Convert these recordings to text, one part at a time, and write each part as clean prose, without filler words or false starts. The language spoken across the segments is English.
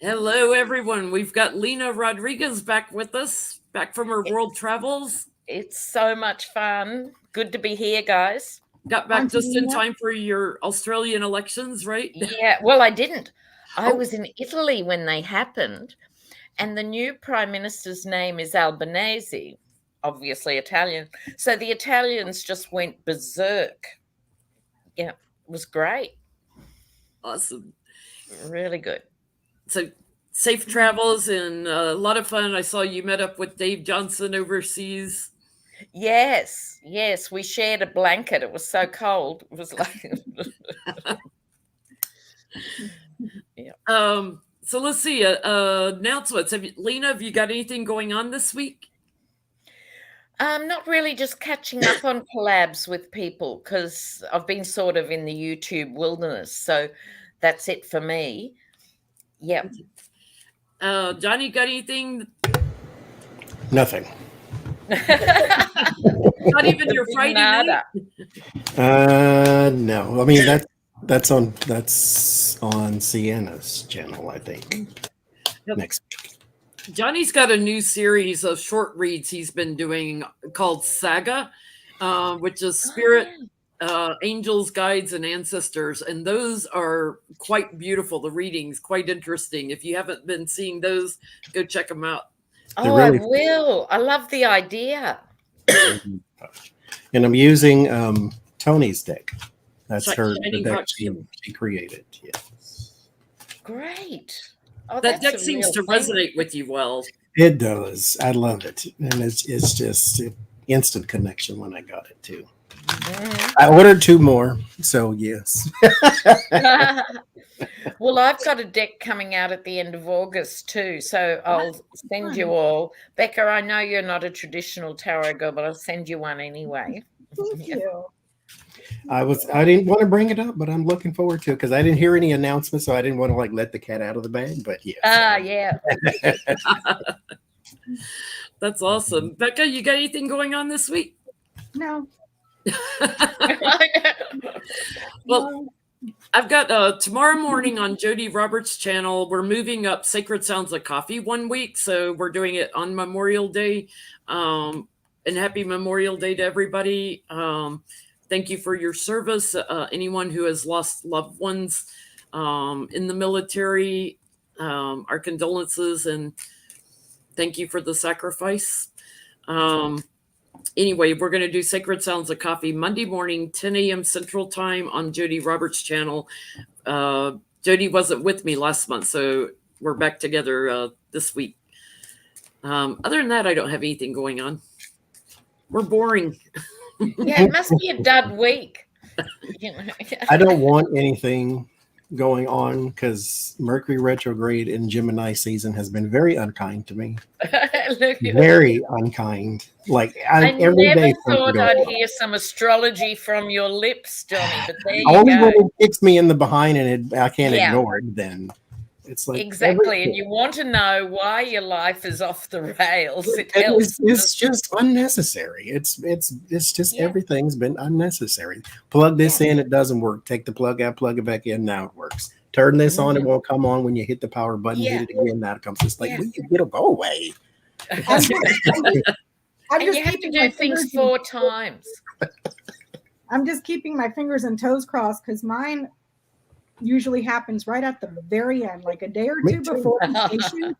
Hello, everyone. We've got Lena Rodriguez back with us, back from her world travels. It's so much fun. Good to be here, guys. Got back just in time for your Australian elections, right? Yeah, well, I didn't. I was in Italy when they happened, and the new Prime Minister's name is Albanese, obviously Italian. So the Italians just went berserk. Yeah, it was great. Awesome. Really good. So safe travels and a lot of fun. I saw you met up with Dave Johnson overseas. Yes. We shared a blanket. It was so cold. It was like... Yeah. So let's see. Announcements. Lena, have you got anything going on this week? Not really, just catching up on collabs with people because I've been sort of in the YouTube wilderness. So that's it for me. Yep. Johnny, got anything? Nothing. Not even your Friday night? No. I mean that's on Sienna's channel, I think. Yep. Next week. Johnny's got a new series of short reads he's been doing called Saga, which is spirit, angels, guides, and ancestors. And those are quite beautiful. The readings, quite interesting. If you haven't been seeing those, go check them out. Oh, really... I will. I love the idea. And I'm using Tony's deck. That's the deck she created. Yes. Great. Oh, that deck seems to resonate with you well. It does. I love it. And it's just instant connection when I got it too. Mm-hmm. I ordered 2 more, so yes. Well, I've got a deck coming out at the end of August too, so I'll send you all. Becca, I know you're not a traditional tarot girl, but I'll send you one anyway. Thank you. I didn't want to bring it up, but I'm looking forward to it because I didn't hear any announcements, so I didn't want to let the cat out of the bag. But yes. Yeah. That's awesome. Becca, you got anything going on this week? No. Well, I've got tomorrow morning on Jody Roberts' channel. We're moving up Sacred Sounds of Coffee 1 week, so we're doing it on Memorial Day. And happy Memorial Day to everybody. Thank you for your service. Anyone who has lost loved ones in the military, our condolences and thank you for the sacrifice. Anyway, we're going to do Sacred Sounds of Coffee Monday morning, 10 a.m. Central Time on Jody Roberts' channel. Jody wasn't with me last month, so we're back together this week. Other than that, I don't have anything going on. We're boring. Yeah, it must be a dud week. I don't want anything going on because Mercury retrograde in Gemini season has been very unkind to me. Very unkind. Like I every never day thought I'd hear some astrology from your lips, Johnny. But there you only go. when it kicks me in the behind and I can't ignore it. Then it's like exactly, and you want to know why your life is off the rails. It's just unnecessary. It's just everything's been unnecessary. Plug this in, it doesn't work. Take the plug out, plug it back in. Now it works. Turn this on, it won't come on when you hit the power button. Hit it again. Now it comes. It's like it'll go away. And you have to do things 4 times. I'm just keeping my fingers and toes crossed because mine usually happens right at the very end, like a day or 2 before completion.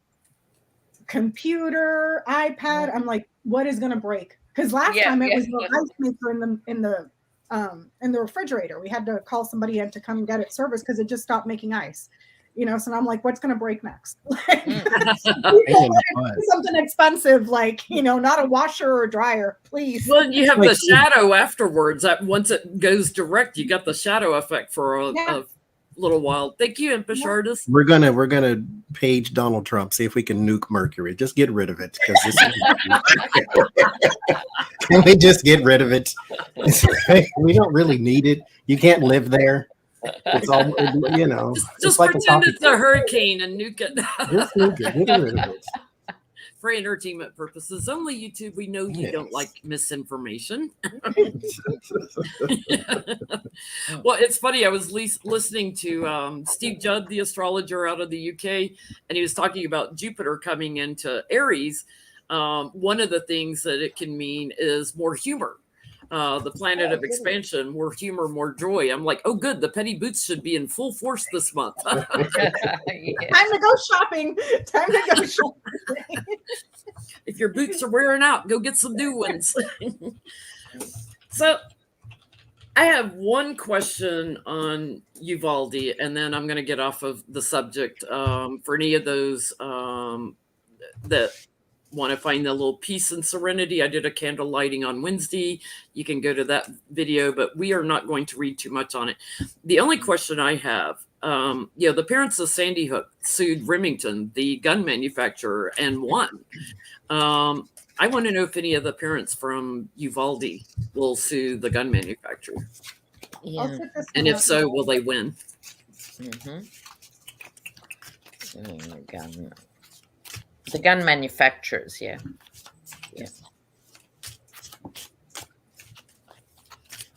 Computer, iPad. I'm like, what is going to break? Because last time it was the ice maker in the refrigerator. We had to call somebody in to come and get it serviced because it just stopped making ice. So I'm like, what's going to break next? Something expensive, like, not a washer or a dryer, please. Well, you have the shadow afterwards. Once it goes direct, you got the shadow effect for a little while. Thank you, Impish Artist. We're gonna page Donald Trump, see if we can nuke Mercury. Just get rid of it. Can we just get rid of it? We don't really need it. You can't live there. It's all Just pretend it's a hurricane and nuke it. Just nuke it. Get rid of it. for entertainment purposes. Only YouTube. We know you don't like misinformation. Well, it's funny. I was listening to Steve Judd, the astrologer out of the UK, and he was talking about Jupiter coming into Aries. One of the things that it can mean is more humor. The planet of expansion, more humor, more joy. I'm like, oh, good. The penny boots should be in full force this month. Time to go shopping. Time to go shopping. If your boots are wearing out, go get some new ones. So I have one question on Uvalde, and then I'm going to get off of the subject for any of those that want to find the little peace and serenity. I did a candle lighting on Wednesday. You can go to that video, but we are not going to read too much on it. The only question I have, the parents of Sandy Hook sued Remington, the gun manufacturer, and won. I want to know if any of the parents from Uvalde will sue the gun manufacturer. Yeah. And if so, will they win? The gun manufacturers, yeah.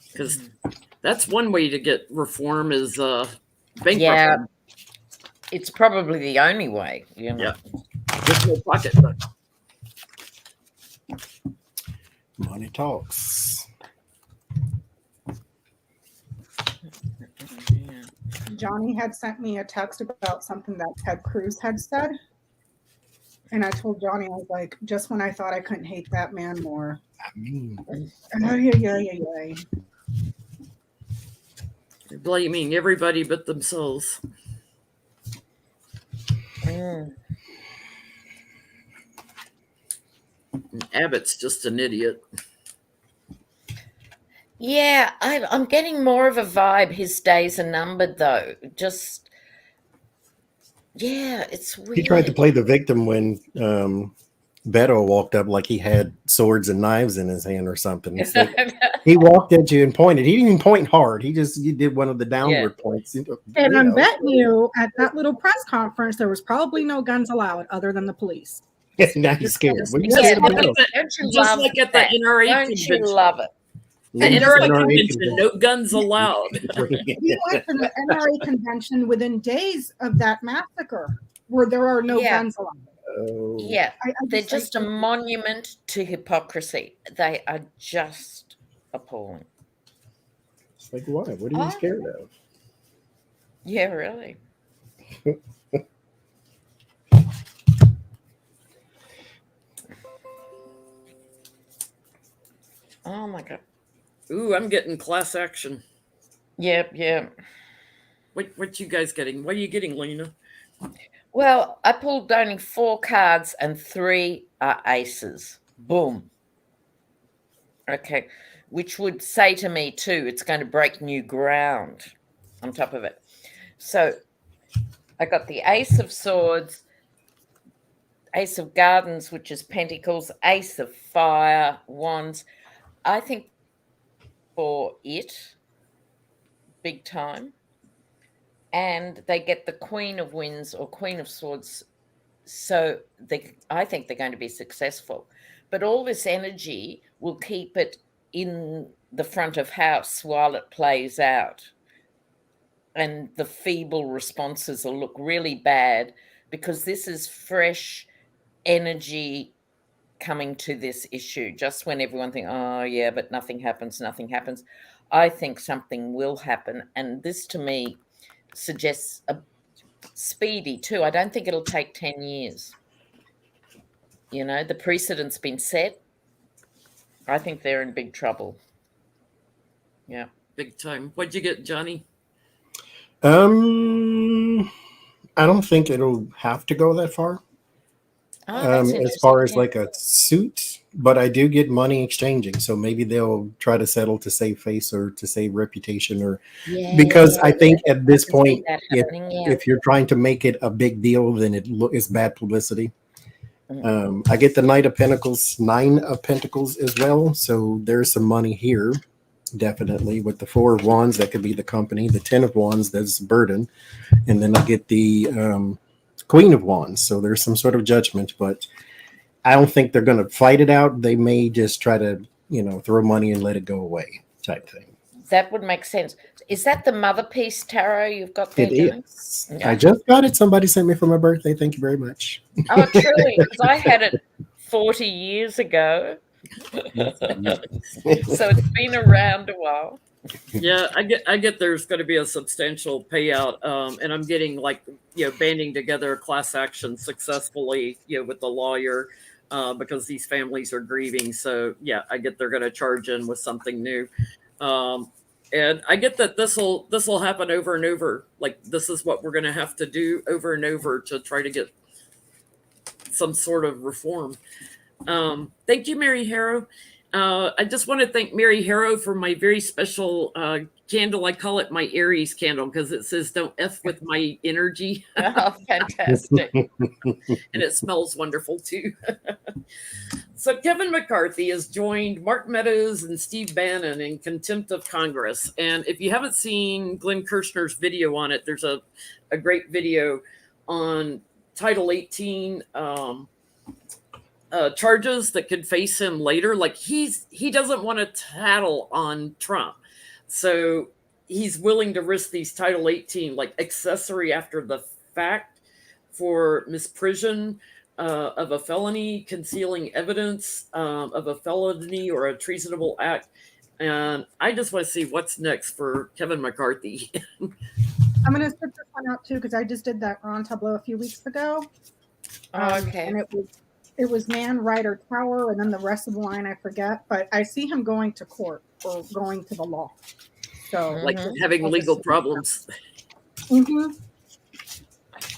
Because that's one way to get reform is bankrupt. Yeah, it's probably the only way. You know? Yeah, just no pocket. But. Money talks. Johnny had sent me a text about something that Ted Cruz had said. And I told Johnny, I was like, just when I thought I couldn't hate that man more. I mean, They're blaming everybody but themselves. Abbott's just an idiot. Yeah, I'm getting more of a vibe. His days are numbered, though. Just, yeah, it's weird. He tried to play the victim when Beto walked up like he had swords and knives in his hand or something. It's like, he walked at you and pointed. He didn't even point hard. He did one of the downward points. And I'm betting you at that little press conference, there was probably no guns allowed other than the police. Now he's scared. Just like at the NRA convention. Don't you love it? The NRA convention, no guns allowed. We went to the NRA convention within days of that massacre where there are no guns allowed. Yeah, they're just a monument to hypocrisy. They are just appalling. It's like, why? What are you scared of? Yeah, really. Oh my God. Ooh, I'm getting class action. Yeah. What you guys getting? What are you getting, Lena? Well, I pulled only 4 cards and 3 are aces. Boom. Okay. Which would say to me, too, it's going to break new ground on top of it. So I got the Ace of Swords, Ace of Gardens, which is Pentacles, Ace of Fire, Wands. I think for it, big time. And they get the Queen of Winds or Queen of Swords. So I think they're going to be successful. But all this energy will keep it in the front of house while it plays out. And the feeble responses will look really bad because this is fresh energy coming to this issue. Just when everyone thinks, oh, yeah, but nothing happens. I think something will happen. And this, to me, suggests a speedy, too. I don't think it'll take 10 years. You know, the precedent's been set. I think they're in big trouble. Yeah. Big time. What'd you get, Johnny? I don't think it'll have to go that far. As far as like a suit, but I do get money exchanging, so maybe they'll try to settle to save face or to save reputation, or because I think at this point, if you're trying to make it a big deal, then it is bad publicity. I get the Knight of Pentacles, 9 of Pentacles as well, so there's some money here, definitely. With the 4 of Wands, that could be the company. The 10 of Wands, that's burden, and then I get the Queen of Wands, so there's some sort of judgment, but I don't think they're going to fight it out. They may just try to, throw money and let it go away type thing. That would make sense. Is that the Mother Peace Tarot you've got there? It is. Yeah. I just got it. Somebody sent me for my birthday. Thank you very much. Oh, truly, because I had it 40 years ago. So it's been around a while. Yeah, I get there's going to be a substantial payout, and I'm getting banding together a class action successfully, with the lawyer, because these families are grieving. So yeah, I get they're going to charge in with something new, and I get that this will happen over and over. Like, this is what we're going to have to do over and over to try to get some sort of reform. Thank you, Mary Harrow. I just want to thank Mary Harrow for my very special candle. I call it my Aries candle because it says "Don't F with my energy." Oh, fantastic. And it smells wonderful too. So Kevin McCarthy has joined Mark Meadows and Steve Bannon in contempt of Congress. And if you haven't seen Glenn Kirshner's video on it, there's a great video on Title 18 charges that could face him later. Like, he doesn't want to tattle on Trump, so he's willing to risk these Title 18, like accessory after the fact for misprision of a felony, concealing evidence of a felony or a treasonable act. And I just want to see what's next for Kevin McCarthy. I'm going to put this one out too, because I just did that on Tableau a few weeks ago. Okay. And it was man, right, or tower, and then the rest of the line I forget. But I see him going to court or going to the law. So like having legal problems. Mm-hmm.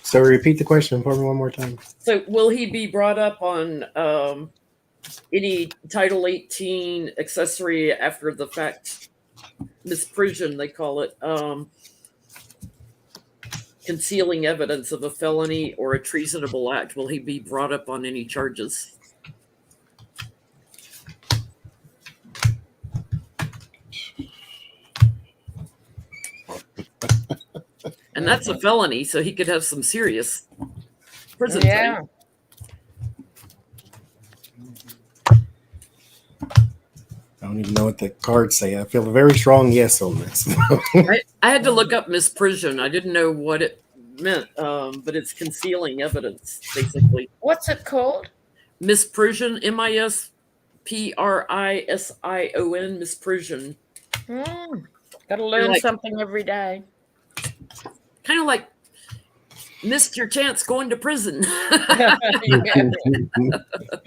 So repeat the question for me one more time. So will he be brought up on any Title 18 accessory after the fact misprision, they call it, concealing evidence of a felony or a treasonable act? Will he be brought up on any charges? And that's a felony, so he could have some serious prison time. I don't even know what the cards say. I feel a very strong yes on this. I had to look up misprision. I didn't know what it meant, but it's concealing evidence, basically. What's it called? Misprision, MISPRISION, misprision. Got to learn something every day. Kind of like missed your chance going to prison.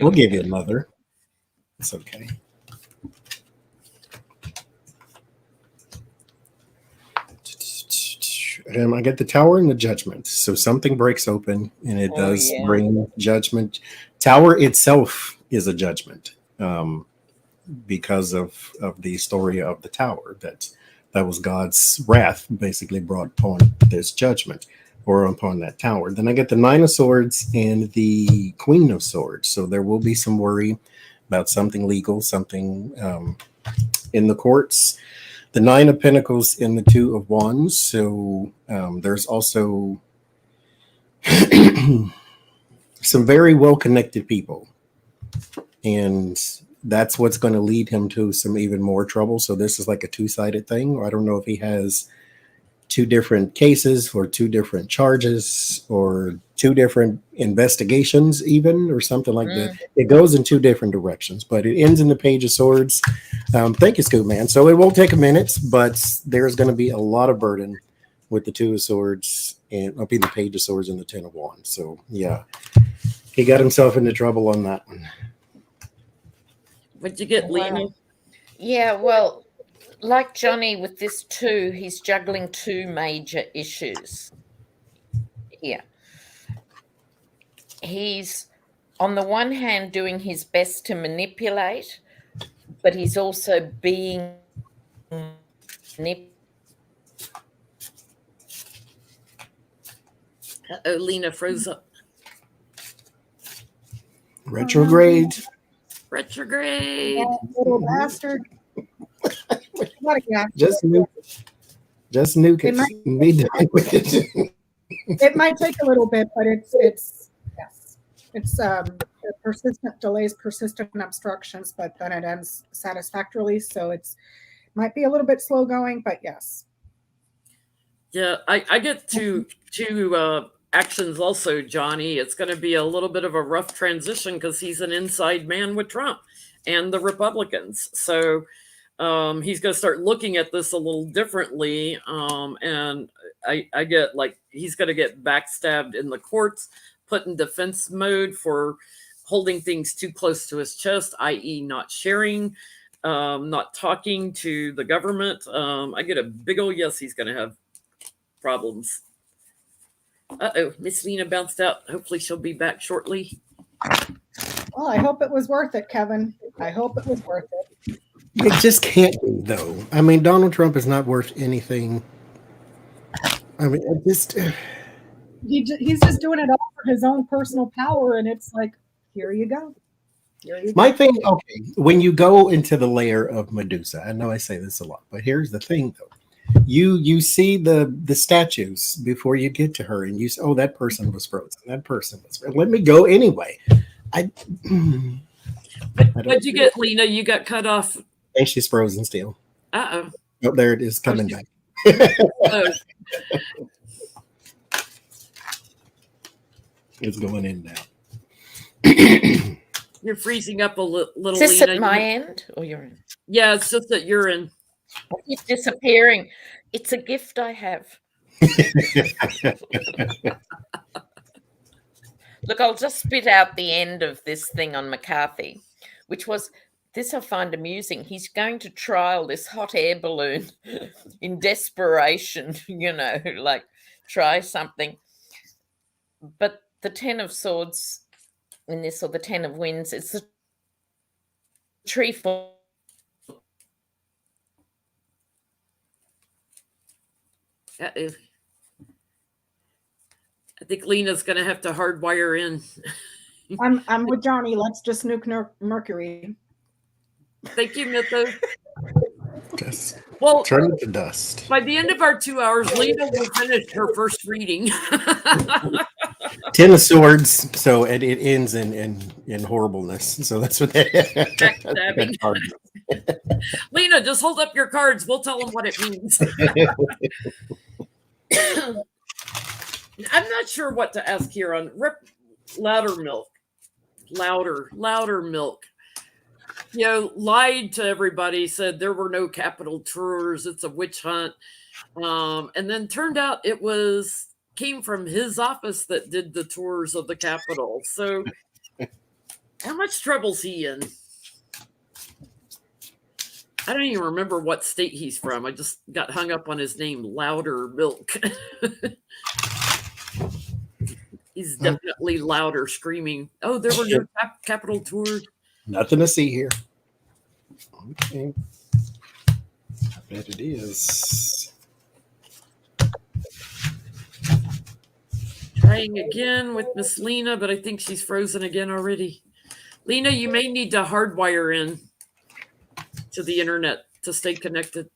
We'll give you another. It's okay. I get the tower and the judgment. So something breaks open and it does bring judgment. Tower itself is a judgment because of the story of the tower. That was God's wrath basically brought upon this judgment or upon that tower. Then I get the Nine of Swords and the Queen of Swords. So there will be some worry about something legal, something in the courts. The Nine of Pentacles and the Two of Wands. So there's also some very well-connected people. And that's what's going to lead him to some even more trouble. So this is like a two-sided thing. I don't know if he has two different cases or two different charges or two different investigations even, or something like that. It goes in two different directions, but it ends in the Page of Swords. Thank you, Scoop Man. So it won't take a minute, but there's going to be a lot of burden with the Two of Swords and I'll be the Page of Swords and the Ten of Wands. So yeah, he got himself into trouble on that one. What'd you get, Lena? Yeah, well, like Johnny with this too, he's juggling two major issues here. He's, on the one hand, doing his best to manipulate, but he's also being manipulated. Uh-oh, Lena froze up. Retrograde. Retrograde. Little bastard. Just nuke it. Be done with it. It might take a little bit, but it's yes, It's persistent delays, persistent obstructions, but then it ends satisfactorily. So it's might be a little bit slow going, but yes. Yeah, I get two actions also, Johnny. It's going to be a little bit of a rough transition because he's an inside man with Trump and the Republicans. So he's going to start looking at this a little differently. And I get like he's going to get backstabbed in the courts, put in defense mode for holding things too close to his chest, i.e., not sharing, not talking to the government. I get a big old yes, he's going to have problems. Uh-oh, Miss Lena bounced out. Hopefully she'll be back shortly. Well, I hope it was worth it, Kevin. I hope it was worth it. It just can't be, though. I mean, Donald Trump is not worth anything. I mean, he's just doing it all for his own personal power, and it's like, here you go. My thing, okay, when you go into the layer of Medusa, I know I say this a lot, but here's the thing, though. You see the statues before you get to her, and you say, oh, that person was frozen. That person was frozen. Let me go anyway. What'd you get, Lena? You got cut off. I think she's frozen still. Uh-oh. Oh, there it is, coming back. Oh. It's going in now. You're freezing up a little, Is this Lena. at my end or your end? Yeah, it's just that you're in. I keep disappearing. It's a gift I have. Look, I'll just spit out the end of this thing on McCarthy, which was this I find amusing. He's going to trial this hot air balloon in desperation, like try something. But the 10 of swords in this, or the 10 of winds, it's the tree fall. I think Lena's going to have to hardwire in. I'm with Johnny. Let's just nuke Mercury. Thank you, Mythos. Just well, turn it to dust. By the end of our 2 hours, Lena will finish her first reading. 10 of swords, so it ends in horribleness. So that's what Backstabbing. Lena, just hold up your cards. We'll tell them what it means. I'm not sure what to ask here on louder milk. Louder milk. Lied to everybody, said there were no Capitol tours. It's a witch hunt. And then turned out it came from his office that did the tours of the Capitol. So how much trouble's he in? I don't even remember what state he's from. I just got hung up on his name, Louder Milk. He's definitely louder, screaming, oh, there were no Capitol tours. Nothing to see here. Okay. I bet it is. Trying again with Miss Lena, but I think she's frozen again already. Lena, you may need to hardwire in to the internet to stay connected.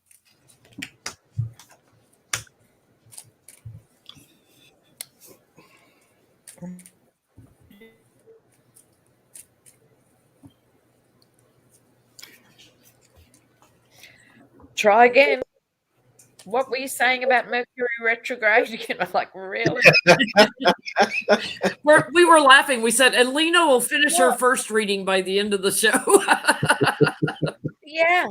Try again. What were you saying about Mercury retrograde? I'm like, really? We were laughing. We said, and Lena will finish her first reading by the end of the show. Yeah.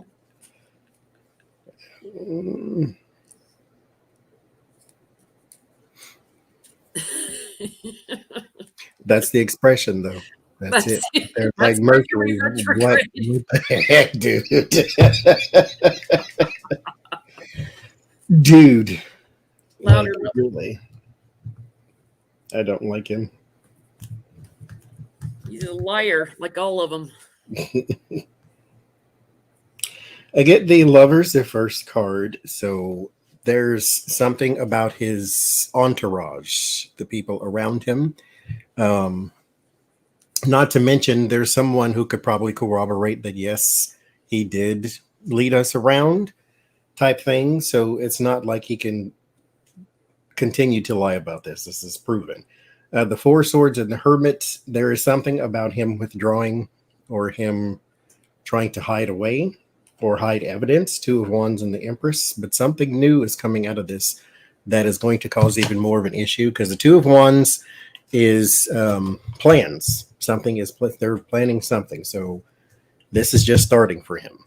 That's the expression, though. That's it. They're like Mercury. What the heck, dude? Dude. Louder. Like, really. I don't like him. He's a liar, like all of them. I get the Lovers, the first card. So there's something about his entourage, the people around him. Not to mention, there's someone who could probably corroborate that, yes, he did lead us around type thing. So it's not like he can continue to lie about this. This is proven. The Four Swords and the Hermit, there is something about him withdrawing or him trying to hide away or hide evidence. Two of Wands and the Empress. But something new is coming out of this that is going to cause even more of an issue, because the Two of Wands is plans. Something is, they're planning something. So this is just starting for him.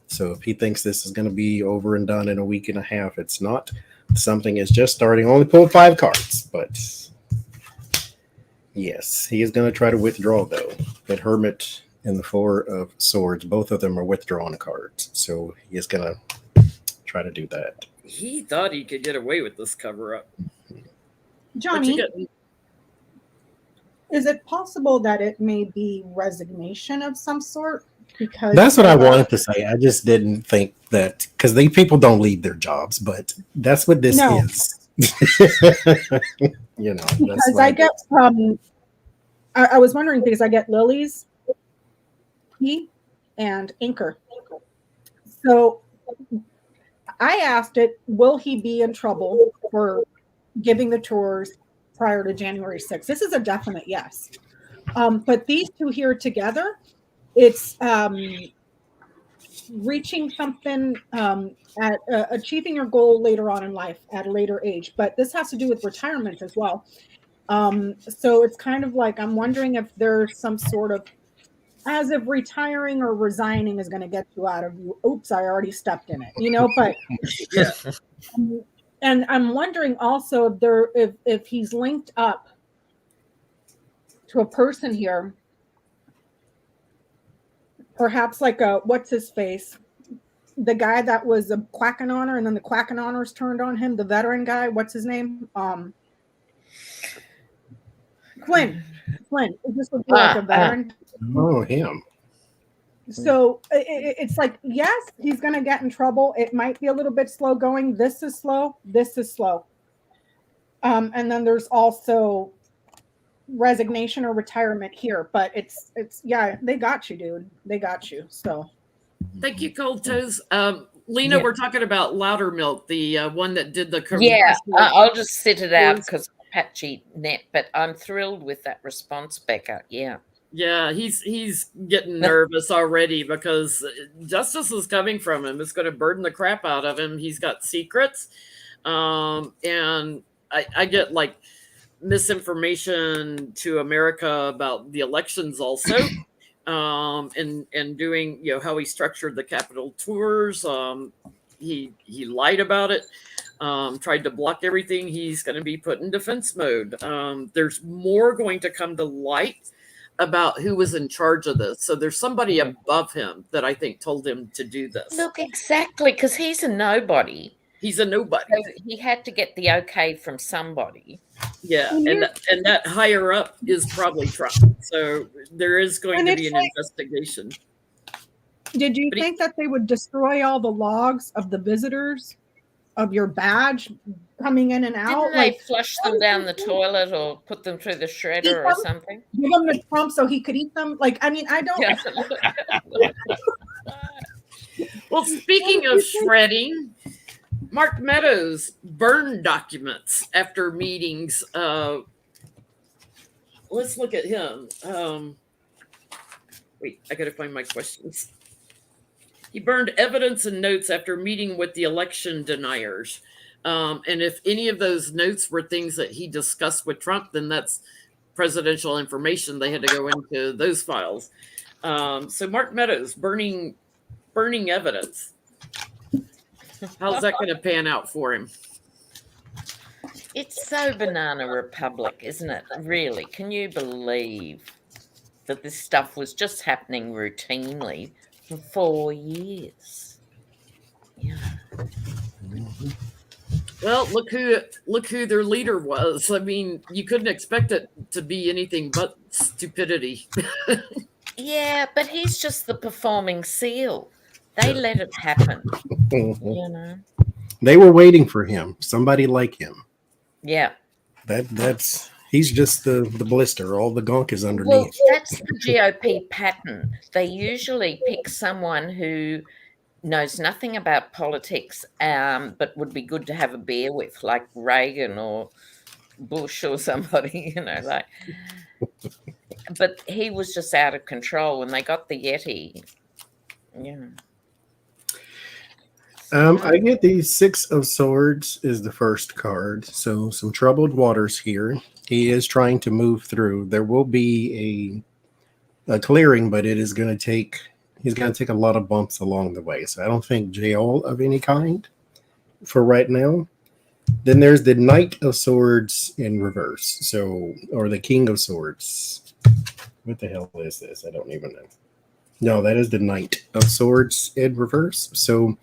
So if he thinks this is going to be over and done in a week and a half, it's not. Something is just starting. Only pulled 5 cards, but yes, he is going to try to withdraw, though. That Hermit and the Four of Swords, both of them are withdrawn cards. So he is going to try to do that. He thought he could get away with this cover-up. Johnny, is it possible that it may be resignation of some sort? Because that's what I wanted to say. I just didn't think that, because these people don't leave their jobs, but that's what this is. You know, because I get I was wondering, because I get lilies, P, and anchor. So I asked it, will he be in trouble for giving the tours prior to January 6th? This is a definite yes. But these two here together, it's reaching something at achieving your goal later on in life at a later age. But this has to do with retirement as well. So it's kind of like, I'm wondering if there's some sort of, as if retiring or resigning is going to get you out of you. Oops, I already stepped in it, you know, but yeah. And I'm wondering also if he's linked up to a person here, perhaps like a, what's his face? The guy that was a quacking on her, and then the quacking on her's turned on him, the veteran guy, what's his name? Quinn. This would be like a veteran. Oh, him. So it's like, yes, he's going to get in trouble. It might be a little bit slow going. This is slow. This is slow. And then there's also resignation or retirement here. But it's yeah, they got you, dude. They got you. So thank you, Cold Toes. Lena, we're talking about Louder Milk, the one that did the I'll just sit it out because patchy net, but I'm thrilled with that response, Becca. Yeah, he's getting nervous already because justice is coming from him. It's going to burden the crap out of him. He's got secrets. And I get like misinformation to America about the elections also. And doing, you know, how he structured the Capitol tours. He lied about it. Tried to block everything. He's going to be put in defense mode. There's more going to come to light about who was in charge of this. So there's somebody above him that I think told him to do this. Look, exactly, because he's a nobody. He's a nobody. So he had to get the okay from somebody. Yeah, and that higher up is probably Trump. So there is going to be an investigation. Did you think that they would destroy all the logs of the visitors of your badge coming in and out? Didn't they flush them down the toilet or put them through the shredder or something? Give them to Trump so he could eat them? Like, I mean, I don't. Well, speaking of shredding, Mark Meadows burned documents after meetings. Let's look at him. Wait, I got to find my questions. He burned evidence and notes after meeting with the election deniers. And if any of those notes were things that he discussed with Trump, then that's presidential information. They had to go into those files. So Mark Meadows burning evidence. How's that going to pan out for him? It's so banana republic, isn't it? Really? Can you believe that this stuff was just happening routinely for 4 years? Yeah. Well, look who their leader was. I mean, you couldn't expect it to be anything but stupidity. Yeah, but he's just the performing seal. They let it happen. You know. They were waiting for him. Somebody like him. Yeah. That's he's just the blister. All the gunk is underneath. Well, that's the GOP pattern. They usually pick someone who knows nothing about politics, but would be good to have a beer with, like Reagan or Bush or somebody, like. But he was just out of control when they got the Yeti. Yeah. I get the Six of Swords is the first card. So some troubled waters here. He is trying to move through. There will be a clearing, but it is going to take, he's going to take a lot of bumps along the way. So I don't think jail of any kind for right now. Then there's the Knight of Swords in reverse. So, or the King of Swords. What the hell is this? I don't even know. No, that is the Knight of Swords in reverse. So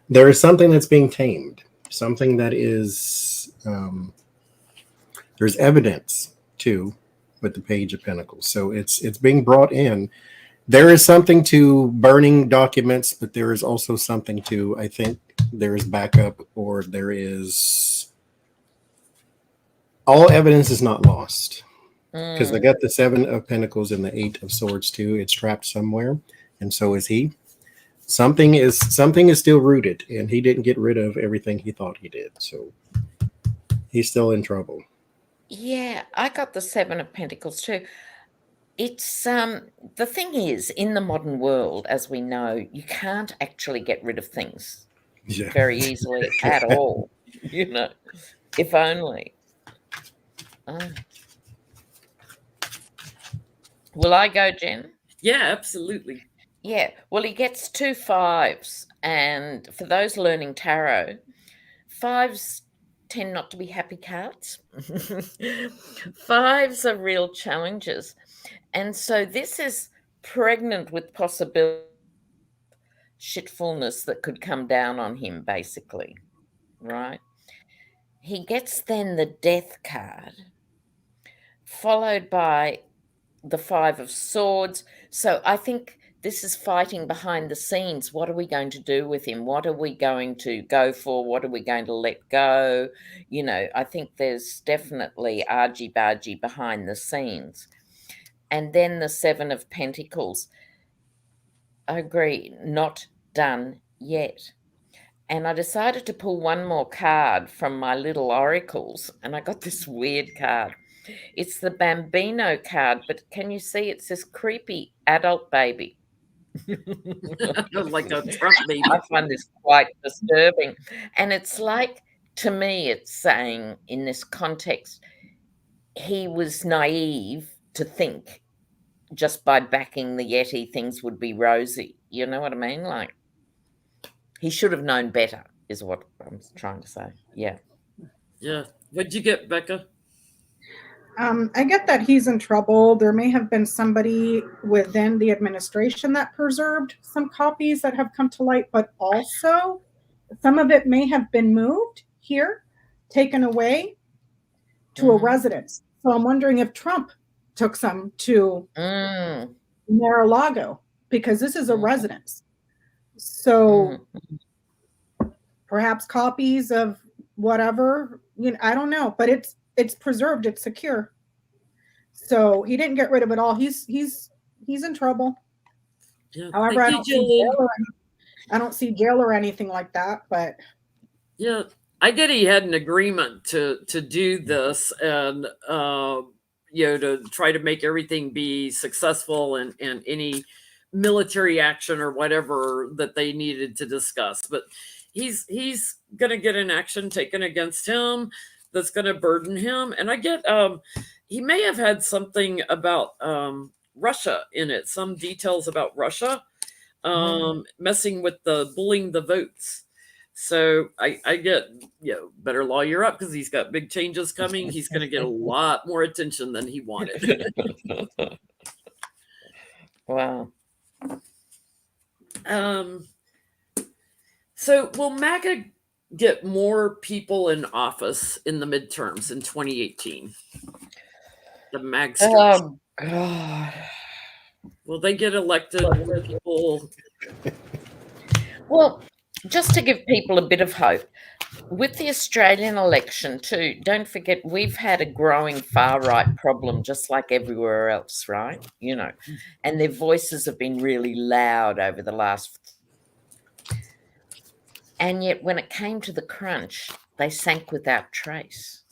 there is something that's being tamed. Something that is, there's evidence too with the Page of Pentacles. So it's being brought in. There is something to burning documents, but there is also something to, I think there is backup, or there is, all evidence is not lost. Because I got the Seven of Pentacles and the Eight of Swords too. It's trapped somewhere, and so is he. Something is still rooted, and he didn't get rid of everything he thought he did. So he's still in trouble. Yeah, I got the Seven of Pentacles too. It's the thing is, in the modern world, as we know, you can't actually get rid of things very easily at all. If only. Will I go, Jen? Yeah, absolutely. Yeah. Well, he gets 2 5s, and for those learning tarot, 5s tend not to be happy cards. 5s are real challenges. And so this is pregnant with possibility shitfulness that could come down on him, basically, right? He gets then the Death card, followed by the 5 of Swords. So I think this is fighting behind the scenes. What are we going to do with him? What are we going to go for? What are we going to let go? I think there's definitely argy-bargy behind the scenes. And then the 7 of Pentacles. I agree, not done yet. And I decided to pull one more card from my little oracles, and I got this weird card. It's the Bambino card, but can you see it says creepy adult baby? Like a Trump baby. I find this quite disturbing. And it's like, to me, it's saying in this context, he was naive to think just by backing the Yeti, things would be rosy. You know what I mean? Like, he should have known better, is what I'm trying to say. Yeah. Yeah. What'd you get, Becca? I get that he's in trouble. There may have been somebody within the administration that preserved some copies that have come to light, but also some of it may have been moved here, taken away to a residence. So I'm wondering if Trump took some to Mar-a-Lago, because this is a residence. So perhaps copies of whatever, I don't know, but it's preserved, it's secure. So he didn't get rid of it all. He's in trouble. Yeah. However, I don't see jail or anything like that, but yeah, I get he had an agreement to do this, and to try to make everything be successful and any military action or whatever that they needed to discuss. But he's going to get an action taken against him that's going to burden him. And I get he may have had something about Russia in it, some details about Russia messing with bullying the votes. So I get, better lawyer up, because he's got big changes coming. He's going to get a lot more attention than he wanted. Wow. So will MAGA get more people in office in the midterms in 2018? The MAGsters. Oh, God. Will they get elected? More people? Well, just to give people a bit of hope, with the Australian election too, don't forget we've had a growing far-right problem just like everywhere else, right? And their voices have been really loud over the last... And yet when it came to the crunch, they sank without trace.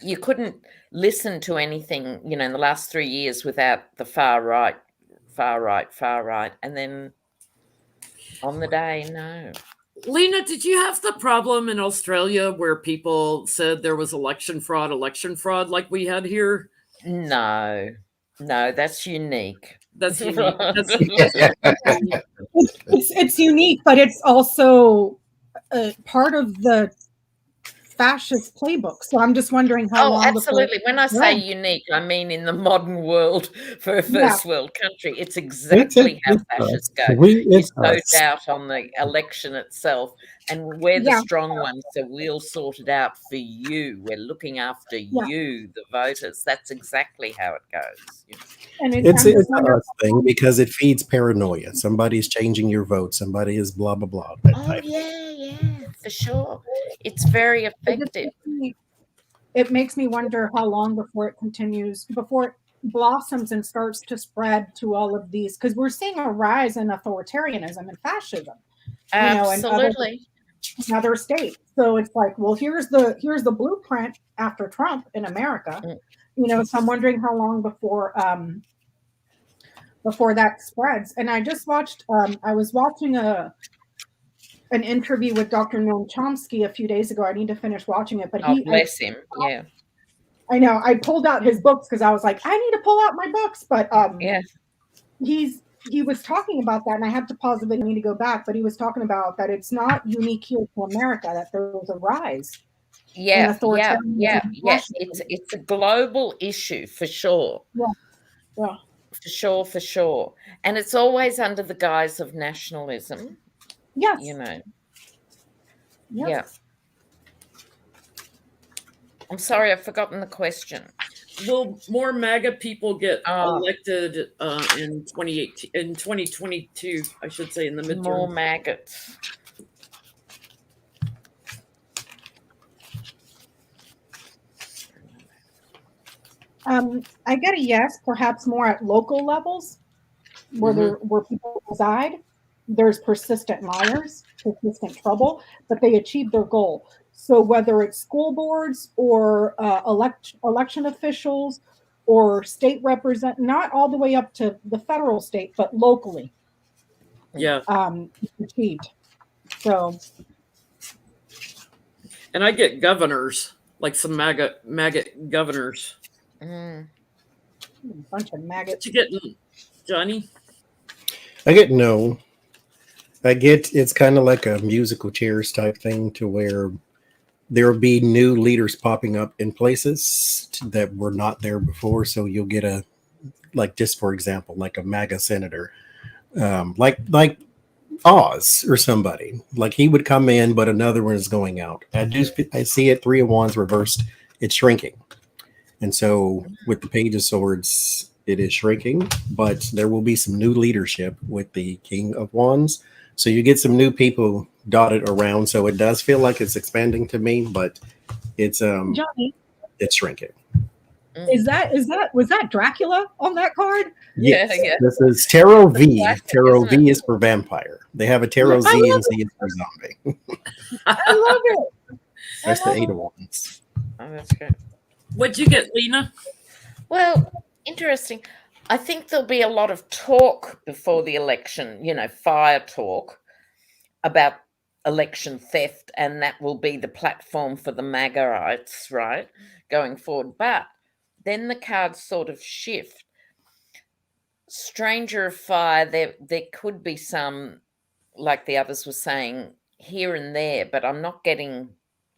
you couldn't listen to anything, in the last 3 years without the far right, and then on the day, no. Lena, did you have the problem in Australia where people said there was election fraud like we had here? No, that's unique. That's unique. It's unique, but it's also part of the fascist playbook. So I'm just wondering how long. Absolutely. When I say unique, I mean in the modern world for a first world country. It's exactly how fascists go. There's no doubt on the election itself. And we're the strong ones, so we'll sort it out for you. We're looking after you, the voters. That's exactly how it goes. And it's a us thing because it feeds paranoia. Somebody's changing your vote. Somebody is blah, blah, blah. Yeah, for sure. It's very effective. It makes me wonder how long before it continues, before it blossoms and starts to spread to all of these, because we're seeing a rise in authoritarianism and fascism. Absolutely. In other states. So it's like, well, here's the blueprint after Trump in America. So I'm wondering how long before that spreads. And I just watched, I was watching an interview with Dr. Noam Chomsky a few days ago. I need to finish watching it, but bless him. Yeah. I know. I pulled out his books because I was like, I need to pull out my books, but he was talking about that, and I had to pause the video. I need to go back, but he was talking about that it's not unique here to America, that there was a rise. Yeah. It's a global issue for sure. Yeah. For sure. And it's always under the guise of nationalism. Yes. Yeah. I'm sorry, I've forgotten the question. Will more MAGA people get elected in 2022, I should say, in the midterm? More maggots. I get a yes, perhaps more at local levels where people reside. There's persistent liars, persistent trouble, but they achieve their goal. So whether it's school boards or election officials or state not all the way up to the federal state, but locally. Yeah. Achieved. So. And I get governors, like some maggot governors. A bunch of maggots. What you get, Johnny? I get no. It's kind of like a musical chairs type thing to where there will be new leaders popping up in places that were not there before. So you'll get just for example, like a MAGA senator, like Oz or somebody. Like he would come in, but another one is going out. I see it 3 of Wands reversed. It's shrinking. And so with the Page of Swords, it is shrinking, but there will be some new leadership with the King of Wands. So you get some new people dotted around. So it does feel like it's expanding to me, but it's Johnny, it's shrinking. Was that Dracula on that card? Yes. Yeah. This is Tarot V. Classic, Tarot V is for vampire. They have a Tarot Z and Z is for zombie. I love it. That's the 8 of Wands. Oh, that's good. What'd you get, Lena? Well, interesting. I think there'll be a lot of talk before the election, fire talk about election theft, and that will be the platform for the MAGAites, right, going forward. But then the cards sort of shift. Stranger of fire, there could be some, like the others were saying, here and there, but I'm not getting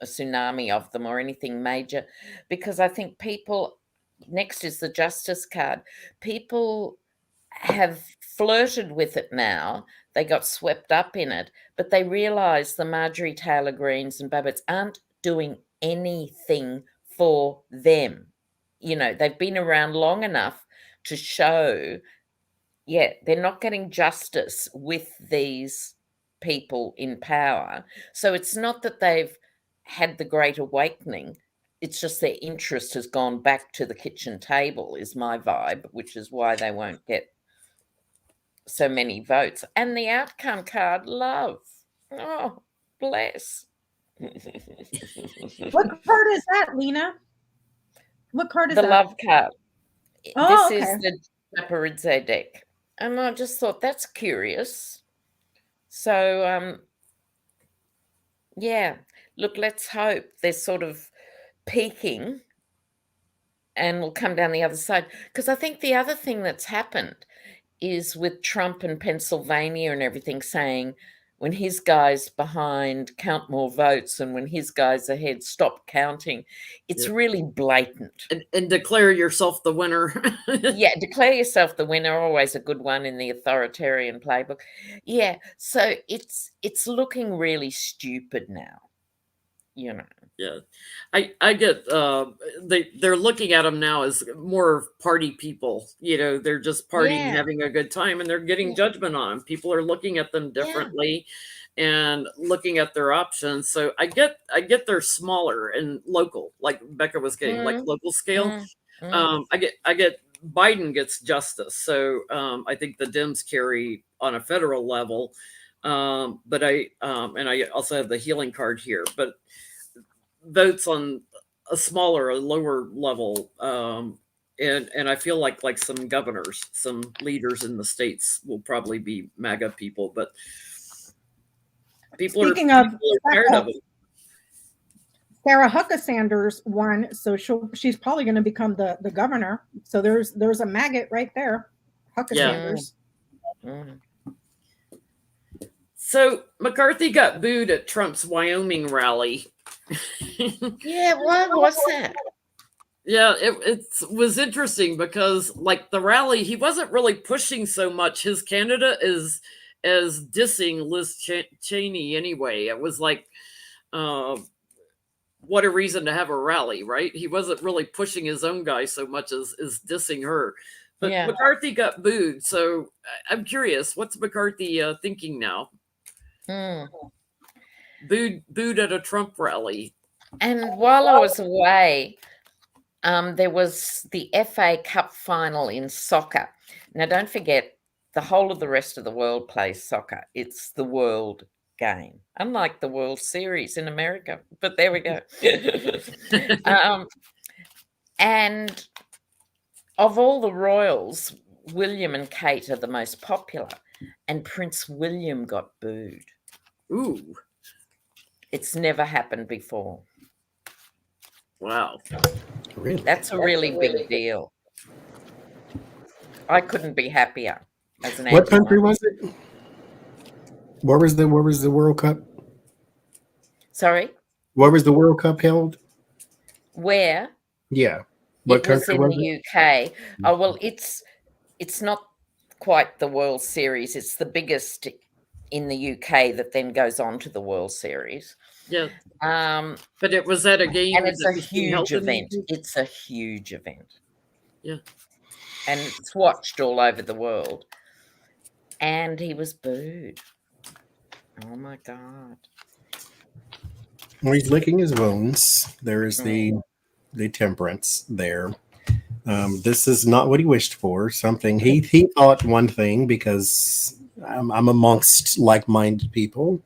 a tsunami of them or anything major, because I think people, next is the Justice card, people have flirted with it now. They got swept up in it, but they realize the Marjorie Taylor Greens and Babbitts aren't doing anything for them. They've been around long enough to show, they're not getting justice with these people in power. So it's not that they've had the Great Awakening. It's just their interest has gone back to the kitchen table, is my vibe, which is why they won't get so many votes. And the outcome card, love. Oh, bless. What card is that, Lena? What card is the that? love card. Oh, This okay. is the Paparizze deck. And I just thought that's curious. So, yeah, look, let's hope they're sort of peaking and will come down the other side. Because I think the other thing that's happened is with Trump and Pennsylvania and everything saying when his guy's behind, count more votes, and when his guy's ahead, stop counting. It's really blatant. And declare yourself the winner. Yeah, declare yourself the winner, always a good one in the authoritarian playbook. Yeah, so it's looking really stupid now, you know. Yeah, I get they're looking at them now as more party people. You know, they're just partying, having a good time, and they're getting judgment on them. People are looking at them differently and looking at their options. So I get they're smaller and local, like Becca was getting, like local scale. I get Biden gets justice. So I think the Dems carry on a federal level. But I also have the healing card here, but votes on a smaller, a lower level. And I feel like some governors, some leaders in the states will probably be MAGA people, but people are tired of it. Sarah Huckabee Sanders won, so she's probably going to become the governor. So there's a maggot right there, Huckabee Sanders. So McCarthy got booed at Trump's Wyoming rally. Yeah, why was that? Yeah, it was interesting because, like, the rally, he wasn't really pushing so much his candidate as dissing Liz Cheney anyway. It was like, what a reason to have a rally, right? He wasn't really pushing his own guy so much as dissing her. But McCarthy got booed, so I'm curious, what's McCarthy thinking now? Booed at a Trump rally. And while I was away, there was the FA Cup final in soccer. Now, don't forget, the whole of the rest of the world plays soccer. It's the world game, unlike the World Series in America. But there we go. And of all the royals, William and Kate are the most popular, and Prince William got booed. Ooh. It's never happened before. Wow. Really? That's a really big deal. I couldn't be happier as an What country was it? Where was the World Cup? Sorry? Where was the World Cup held? Where? Yeah. What it was country in was the it? UK. Oh, well, it's not quite the World Series. It's the biggest in the UK that then goes on to the World Series. Yeah. But it was at a game. And it's a huge event. It's a huge event. Yeah. And it's watched all over the world. And he was booed. Oh my God. Well, he's licking his wounds. There is the temperance there. This is not what he wished for. Something he thought one thing, because I'm amongst like-minded people,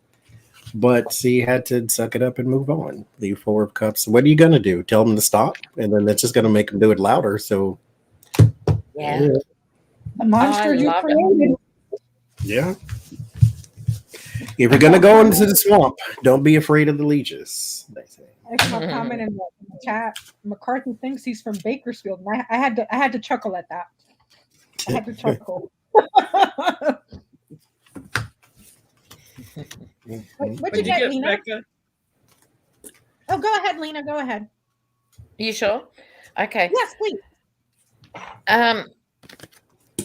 but he had to suck it up and move on. The Four of Cups. What are you going to do? Tell him to stop, and then that's just going to make him do it louder. So yeah. The monster you created. Yeah. If you're going to go into the swamp, don't be afraid of the leeches, they say. I saw a comment in the chat. McCarthy thinks he's from Bakersfield. And I had to chuckle at that. I had to chuckle. What'd you get, Lena? Becca? Oh, go ahead, Lena. Go ahead. Are you sure? Okay. Yes, please.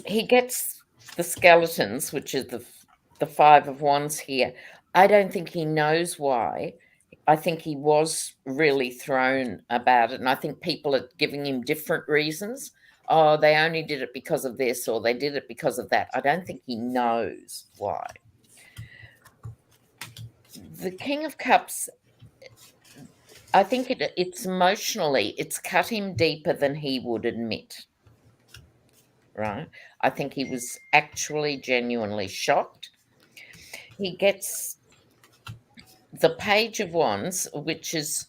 He gets the skeletons, which is the Five of Wands here. I don't think he knows why. I think he was really thrown about it, and I think people are giving him different reasons. Oh, they only did it because of this, or they did it because of that. I don't think he knows why. The King of Cups, I think it's emotionally, it's cut him deeper than he would admit. Right? I think he was actually genuinely shocked. He gets the Page of Wands, which is,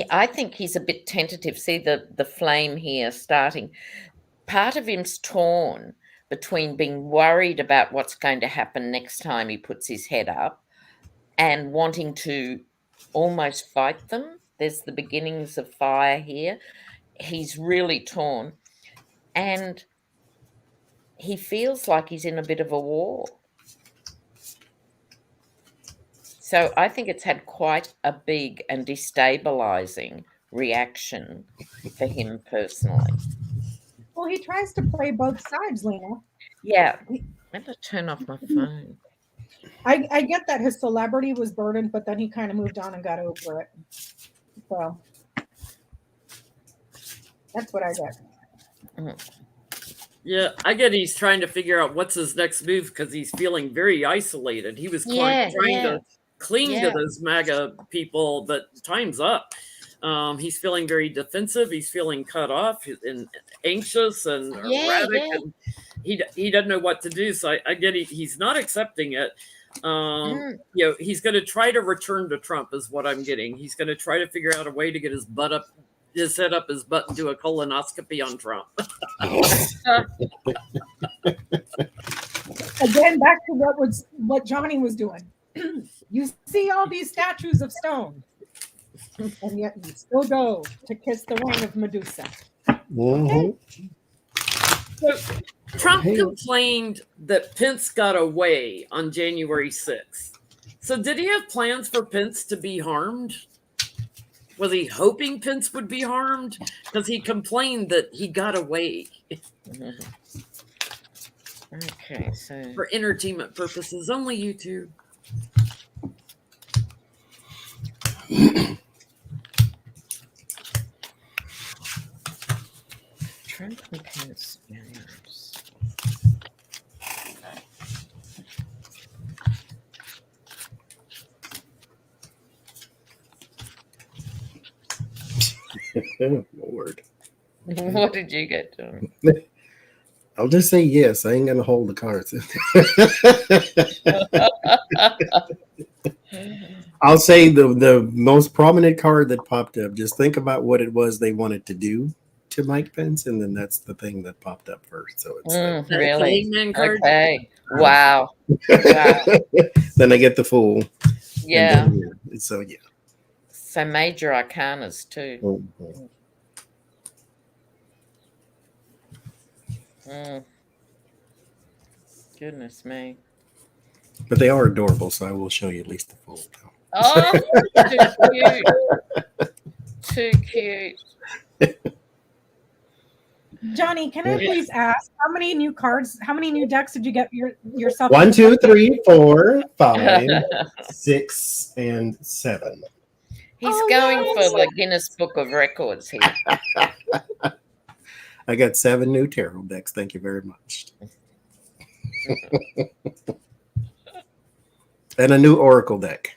I think he's a bit tentative. See the flame here starting. Part of him's torn between being worried about what's going to happen next time he puts his head up and wanting to almost fight them. There's the beginnings of fire here. He's really torn. And he feels like he's in a bit of a war. So I think it's had quite a big and destabilizing reaction for him personally. Well, he tries to play both sides, Lena. Yeah. I'm going to turn off my phone. I get that his celebrity was burdened, but then he kind of moved on and got over it. So that's what I get. Yeah, I get he's trying to figure out what's his next move because he's feeling very isolated. He was trying to cling to those MAGA people, but time's up. He's feeling very defensive. He's feeling cut off and anxious and erratic. And he doesn't know what to do. So I get he's not accepting it. You know, he's going to try to return to Trump is what I'm getting. He's going to try to figure out a way to get his head up his butt and do a colonoscopy on Trump. Again, back to what Johnny was doing. You see all these statues of stone, and yet you still go to kiss the ring of Medusa. Okay? So Trump complained that Pence got away on January 6th. So did he have plans for Pence to be harmed? Was he hoping Pence would be harmed? Because he complained that he got away. Okay, so for entertainment purposes, only YouTube. Trump and Pence names. Lord. What did you get, John? I'll just say yes. I ain't gonna hold the cards. I'll say the most prominent card that popped up. Just think about what it was they wanted to do to Mike Pence, and then that's the thing that popped up first. So it's really card. Okay. Wow. Wow. Then I get the fool. Yeah. So yeah. So major arcanas too. Mm-hmm. Goodness me. But they are adorable, so I will show you at least the full. Oh, too cute. Johnny, can I please ask how many new decks did you get yourself? 1, 2, 3, 4, 5, 6, and 7. He's going for the Guinness Book of Records here. I got 7 new tarot decks. Thank you very much. And a new Oracle deck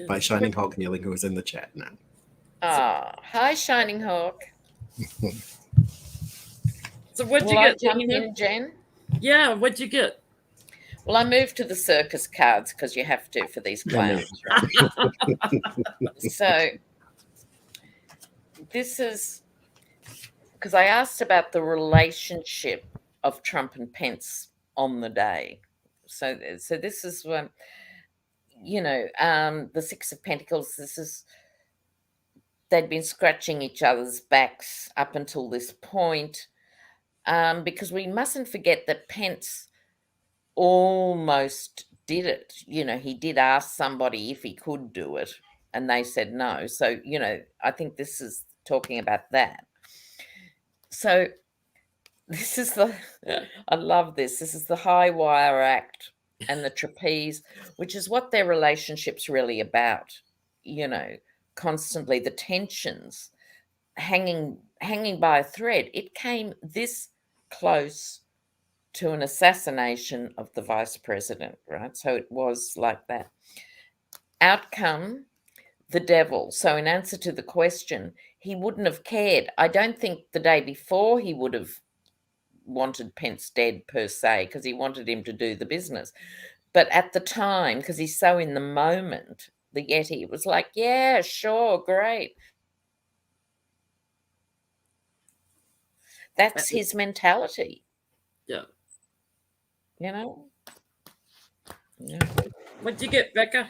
by Shining Hawk Healing, who is in the chat now. Hi, Shining Hawk. So what'd you get, Jen? Yeah, what'd you get? Well, I moved to the circus cards because you have to for these clowns. Right? So this is because I asked about the relationship of Trump and Pence on the day. So this is when, the Six of Pentacles, they'd been scratching each other's backs up until this point, because we mustn't forget that Pence almost did it. He did ask somebody if he could do it, and they said no. So, I think this is talking about that. So this is I love this. This is the high wire act and the trapeze, which is what their relationship's really about. Constantly the tensions hanging by a thread. It came this close to an assassination of the vice president, right? So it was like that. Outcome, the devil. So in answer to the question, he wouldn't have cared. I don't think the day before he would have wanted Pence dead per se, because he wanted him to do the business. But at the time, because he's so in the moment, the Yeti, it was like, yeah, sure, great. That's his mentality. Yeah. You know? Yeah. What'd you get, Becca?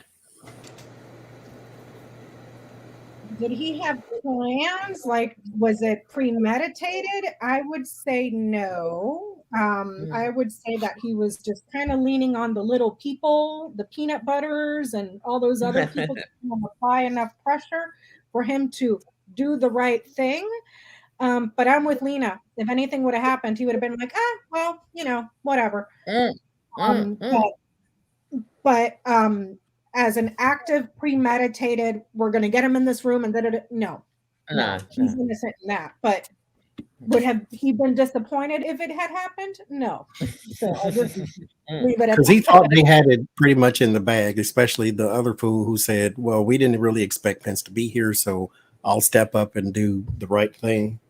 Did he have plans? Like, was it premeditated? I would say no. I would say that he was just kind of leaning on the little people, the peanut butters, and all those other people to apply enough pressure for him to do the right thing. But I'm with Lena. If anything would have happened, he would have been like, well, whatever. But as an active, premeditated, we're going to get him in this room and no, he's innocent in that. But would have he been disappointed if it had happened? No. So I'll just leave it at that. Because he thought they had it pretty much in the bag, especially the other fool who said, well, we didn't really expect Pence to be here, so I'll step up and do the right thing.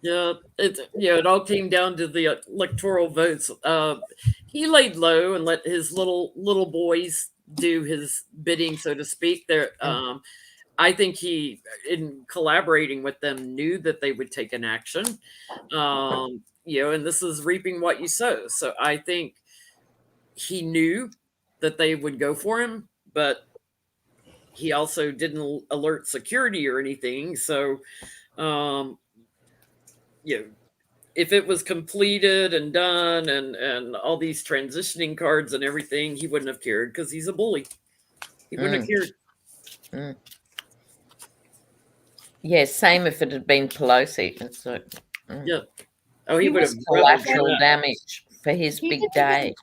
Yeah, it all came down to the electoral votes. He laid low and let his little boys do his bidding, so to speak. There, I think he, in collaborating with them, knew that they would take an action. And this is reaping what you sow. So I think he knew that they would go for him, but he also didn't alert security or anything. So, if it was completed and done and all these transitioning cards and everything, he wouldn't have cared because he's a bully. He wouldn't have cared. Yeah, same if it had been Pelosi. It's like, yeah. Oh, he would have collateral damage for his big day.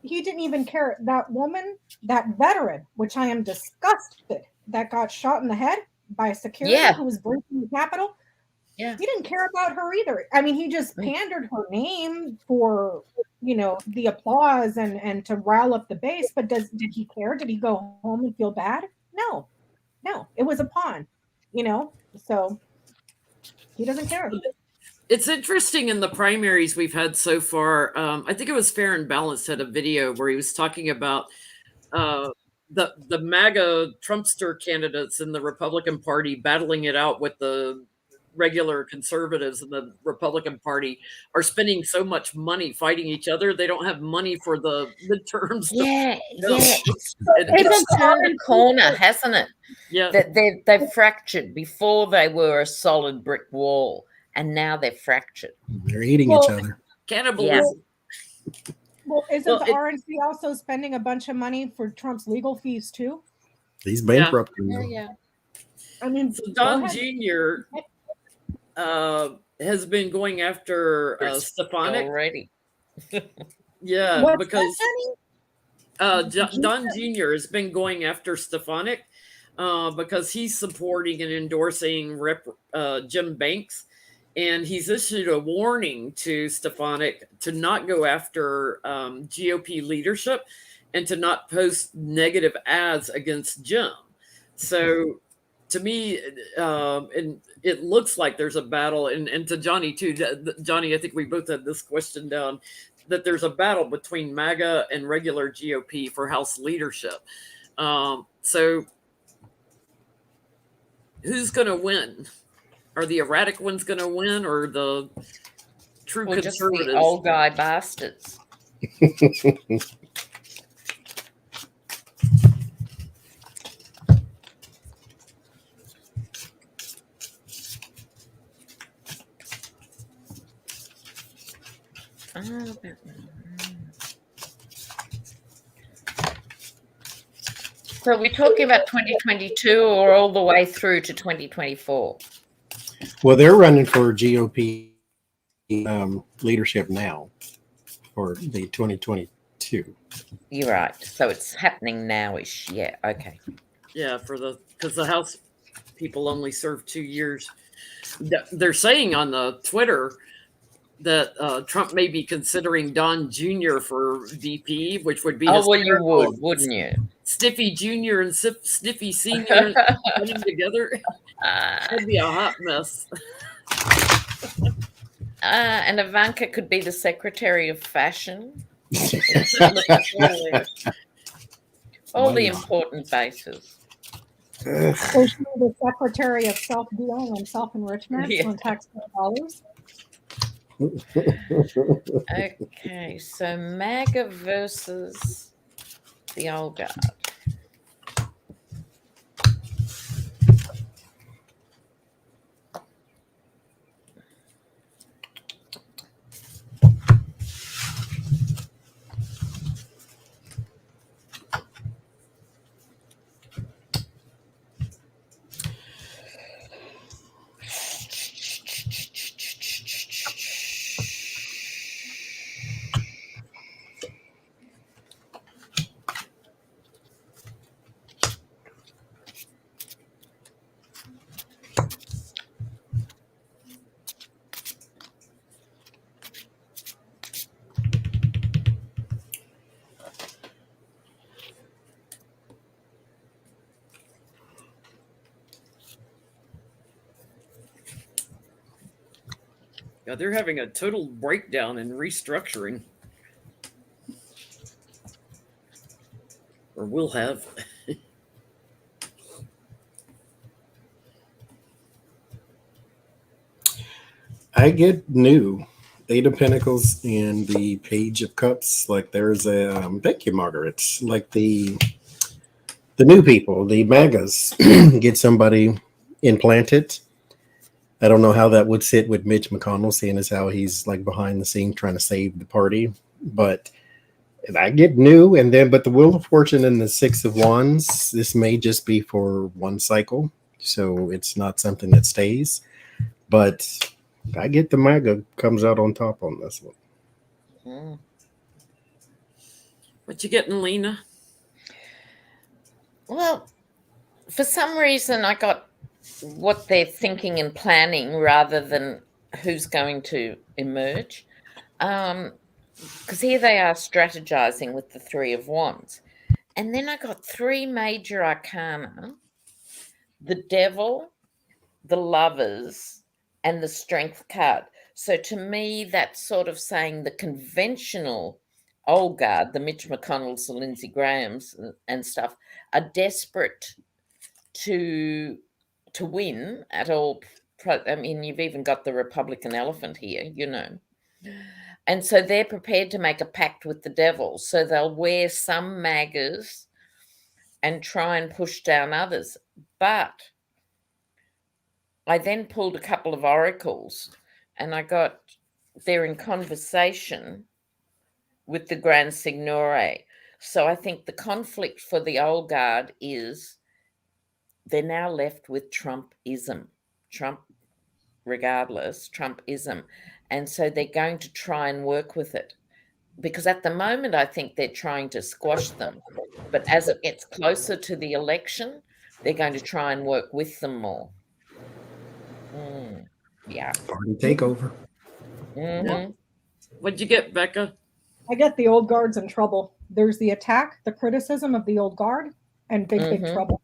He didn't even care. That woman, that veteran, which I am disgusted, that got shot in the head by security who was breaching the Capitol. Yeah. He didn't care about her either. I mean, he just pandered her name for, the applause and to rile up the base. But did he care? Did he go home and feel bad? No. It was a pawn, so he doesn't care. It's interesting in the primaries we've had so far. I think it was Fair and Balanced had a video where he was talking about the MAGA Trumpster candidates in the Republican Party battling it out with the regular conservatives, and the Republican Party are spending so much money fighting each other. They don't have money for the midterms. It's turned a corner, hasn't it? Yeah. That they've fractured. Before they were a solid brick wall, and now they're fractured. They're eating each other. Cannibalism. Yeah. Well, isn't the RNC also spending a bunch of money for Trump's legal fees too? He's bankrupting them. Yeah. I mean, so Don Jr. Has been going after Stefanik already. Because Don Jr. has been going after Stefanik because he's supporting and endorsing Jim Banks, and he's issued a warning to Stefanik to not go after GOP leadership and to not post negative ads against Jim. So to me, and it looks like there's a battle, and to Johnny too. Johnny, I think we both had this question down, that there's a battle between MAGA and regular GOP for House leadership. So who's going to win? Are the erratic ones going to win, or the true conservatives? Just the old guy bastards. So we're talking about 2022 or all the way through to 2024? Well, they're running for GOP leadership now for the 2022. You're right. So it's happening now-ish. Yeah, okay. Yeah, because the House people only serve 2 years. They're saying on the Twitter that Trump may be considering Don Jr. for VP, which would be you would, wouldn't you? Stiffy Jr. and Stiffy Sr. putting together. That'd be a hot mess. And Ivanka could be the Secretary of Fashion. All the important bases. So she's the Secretary of Self-Dealing and Self-Enrichment on taxpayer dollars. Okay, so MAGA versus the old guard. Yeah, they're having a total breakdown and restructuring. Or will have. I get new Eight of Pentacles and the Page of Cups. Like there's a thank you, Margaret. Like the new people, the MAGAs, get somebody implanted. I don't know how that would sit with Mitch McConnell, seeing as how he's like behind the scenes trying to save the party. But I get new, and then but the Wheel of Fortune and the Six of Wands. This may just be for one cycle, so it's not something that stays. But I get the MAGA comes out on top on this one. What you getting, Lena? Well, for some reason, I got what they're thinking and planning rather than who's going to emerge. Because here they are strategizing with the Three of Wands. And then I got three major arcana: the Devil, the Lovers, and the Strength card. So to me, that's sort of saying the conventional old guard, the Mitch McConnells, the Lindsey Grahams and stuff, are desperate to win at all. I mean, you've even got the Republican elephant here, you know. And so they're prepared to make a pact with the devil. So they'll wear some MAGAs and try and push down others. But I then pulled a couple of oracles and I got they're in conversation with the Grand Signore. So I think the conflict for the old guard is they're now left with Trumpism. Trump, regardless, Trumpism. And so they're going to try and work with it. Because at the moment, I think they're trying to squash them. But as it gets closer to the election, they're going to try and work with them more. Yeah. Party takeover. Mm-hmm. What'd you get, Becca? I get the old guard's in trouble. There's the attack, the criticism of the old guard, and big trouble.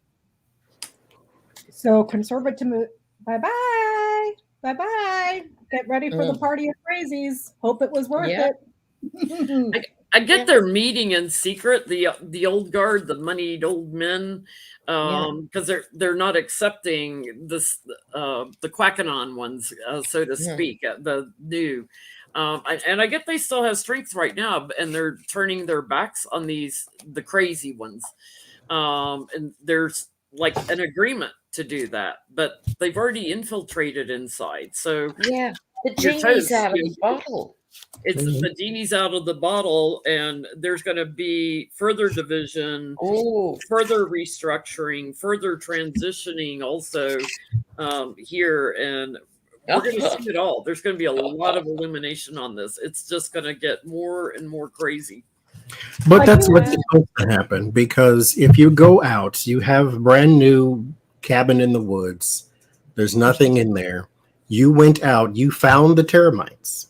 So conservative, bye-bye. Bye-bye. Get ready for the party of crazies. Hope it was worth it. I get their meeting in secret, the old guard, the moneyed old men, because they're not accepting this the Quackanon ones, so to speak, the new. And I get they still have strength right now, and they're turning their backs on the crazy ones. And there's like an agreement to do that, but they've already infiltrated inside. So yeah, the genie's out of the bottle. It's the genie's out of the bottle, and there's going to be further division, further restructuring, further transitioning also here, and we're going to see it all. There's going to be a lot of illumination on this. It's just going to get more and more crazy. But that's what's supposed to happen, because if you go out, you have a brand new cabin in the woods. There's nothing in there. You went out, you found the termites,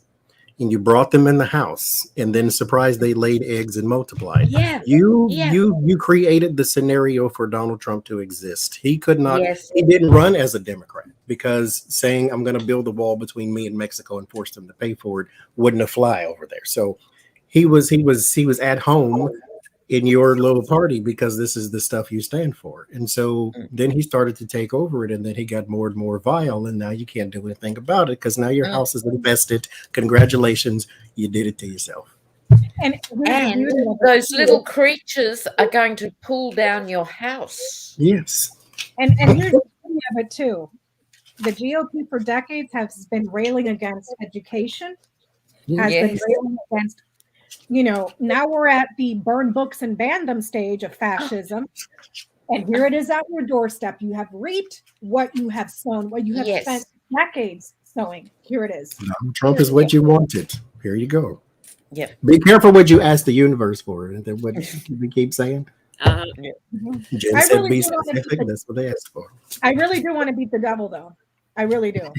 and you brought them in the house, and then surprised they laid eggs and multiplied. Yeah. You created the scenario for Donald Trump to exist. He could not. Yes. He didn't run as a Democrat because saying I'm going to build a wall between me and Mexico and force them to pay for it wouldn't have fly over there. So he was at home in your little party because this is the stuff you stand for. And so then he started to take over it, and then he got more and more vile, and now you can't do anything about it because now your house is invested. Congratulations, you did it to yourself. And those little creatures are going to pull down your house. Yes. And here's the thing of it too. The GOP for decades has been railing against education, has been railing against, now we're at the burn books and ban them stage of fascism. And here it is at your doorstep. You have reaped what you have sown, what you have spent decades sowing. Here it is. Trump is what you wanted. Here you go. Yeah. Be careful what you ask the universe for. And then what we keep saying. Jen said be specific. That's what they asked for. I really do want to beat the devil, though. I really do.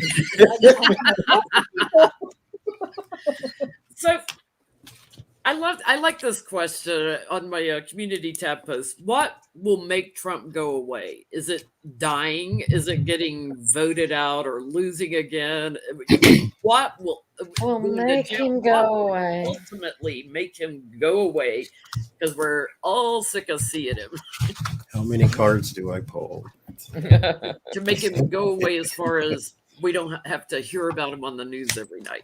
So I like this question on my community tab post. What will make Trump go away? Is it dying? Is it getting voted out or losing again? What will make him go away? Ultimately, make him go away because we're all sick of seeing him. How many cards do I pull? To make him go away as far as we don't have to hear about him on the news every night.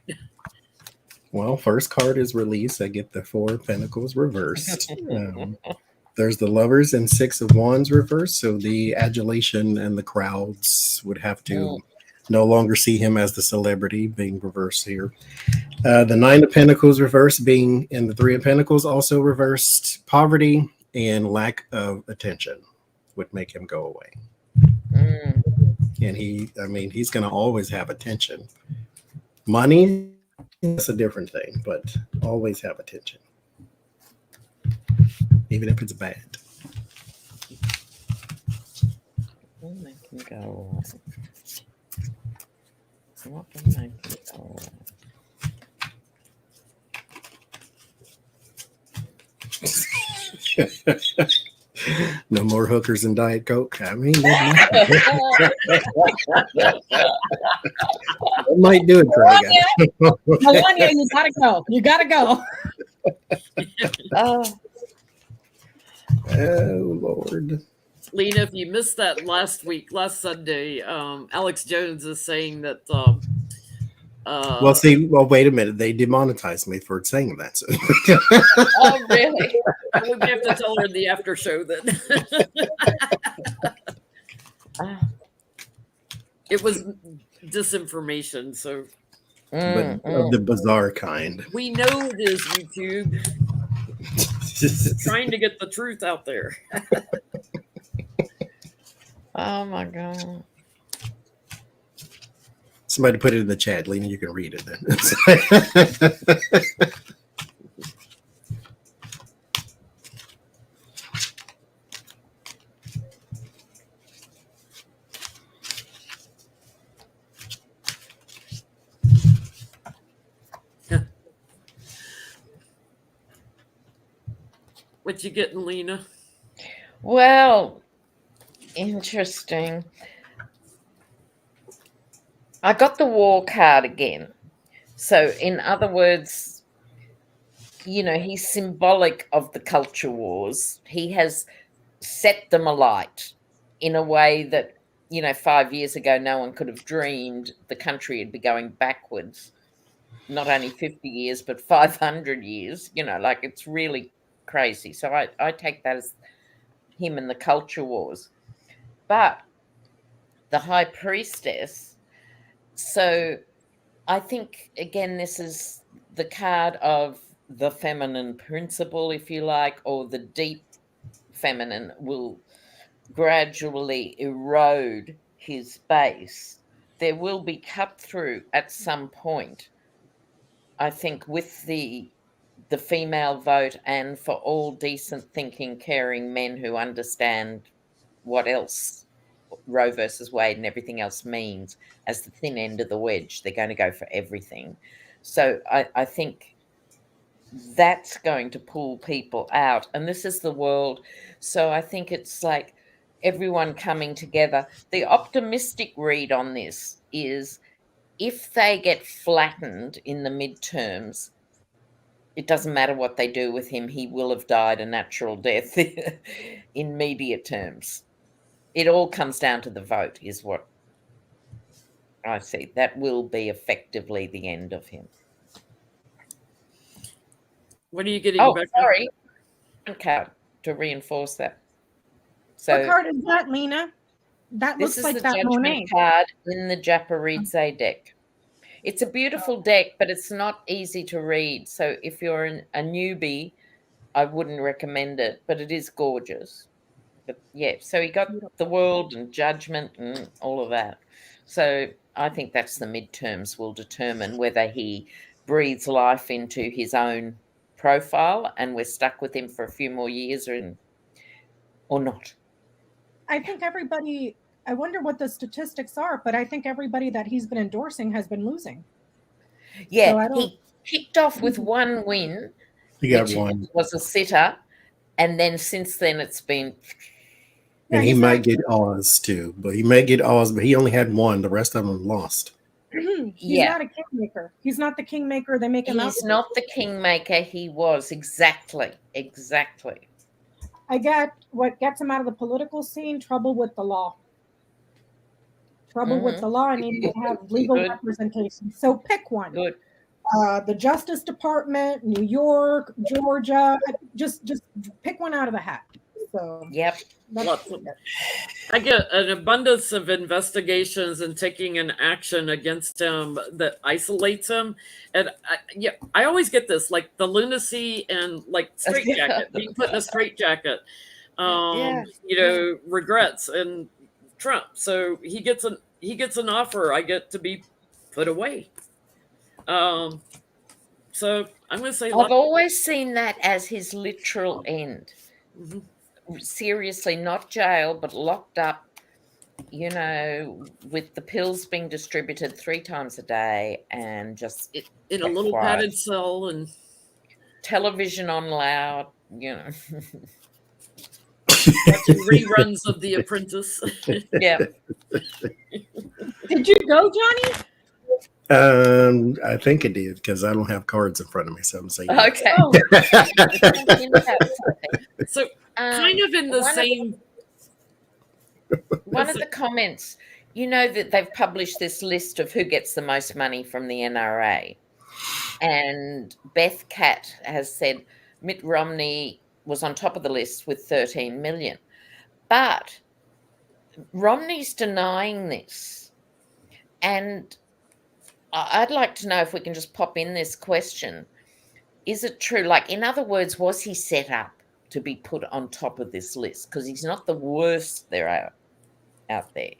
Well, first card is released. I get the 4 of Pentacles reversed. There's the Lovers and 6 of Wands reversed. So the adulation and the crowds would have to no longer see him as the celebrity being reversed here. The 9 of Pentacles reversed being in the 3 of Pentacles also reversed. Poverty and lack of attention would make him go away. And he's going to always have attention. Money, that's a different thing, but always have attention, even if it's bad. We'll make him go. What will make him go? No more hookers and Diet Coke. I mean, that might do it, Craig. Melania, you gotta go. You gotta go. Oh, Lord. Lena, if you missed that last Sunday, Alex Jones is saying that. Well, wait a minute. They demonetized me for saying that. So. Oh, really? We may have to tell her in the after show then. It was disinformation, so. But of the bizarre kind. We know it is YouTube. Trying to get the truth out there. Oh my God. Somebody put it in the chat, Lena. You can read it then. What you getting, Lena? Well, interesting. I got the war card again. So, in other words, he's symbolic of the culture wars. He has set them alight in a way that, 5 years ago, no one could have dreamed the country would be going backwards. Not only 50 years, but 500 years. It's really crazy. So I take that as him and the culture wars. But the High Priestess. So I think, again, this is the card of the feminine principle, if you like, or the deep feminine will gradually erode his base. There will be cut through at some point, I think, with the female vote and for all decent thinking, caring men who understand what else Roe versus Wade and everything else means as the thin end of the wedge. They're going to go for everything. So I think that's going to pull people out. And this is the world. So I think it's like everyone coming together. The optimistic read on this is if they get flattened in the midterms, it doesn't matter what they do with him, he will have died a natural death in media terms. It all comes down to the vote, is what I see. That will be effectively the end of him. What are you getting? Oh, back sorry. Card to reinforce that. So what card is that, Lena? That this looks is like the that judgment Monet card in the Japaridze deck. It's a beautiful deck, but it's not easy to read. So if you're a newbie, I wouldn't recommend it, but it is gorgeous. But yeah, so he got the world and judgment and all of that. So I think that's the midterms will determine whether he breathes life into his own profile and we're stuck with him for a few more years or not. I think everybody, I wonder what the statistics are, but I think everybody that he's been endorsing has been losing. Yeah, so he kicked off with one win. He got one. Was a sitter, and then since then it's been. And he might get Oz too, but he may get Oz, but he only had one. The rest of them lost. He's not a kingmaker. He's not the kingmaker they make him out. He's not the kingmaker he was. Exactly. I get what gets him out of the political scene: trouble with the law. Trouble with the law, and needing to have legal representation. So pick one. Good. The Justice Department, New York, Georgia. Just pick one out of the hat. So yep. I get an abundance of investigations and taking an action against him that isolates him. And I always get this, like the lunacy and like straitjacket, being put in a straitjacket, regrets and Trump. So he gets an offer. I get to be put away. So I'm going to say I've always seen that as his literal end. Mm-hmm. Seriously, not jail, but locked up, with the pills being distributed 3 times a day and just in a little padded cell and television on loud, reruns of The Apprentice. Yeah. Did you go, Johnny? I think it did because I don't have cards in front of me, so I'm saying okay. So kind of in the same. One of the comments, that they've published this list of who gets the most money from the NRA, and Beth Cat has said Mitt Romney was on top of the list with 13 million, but Romney's denying this, and I'd like to know if we can just pop in this question. Is it true? Like, in other words, was he set up to be put on top of this list? Because he's not the worst there out there,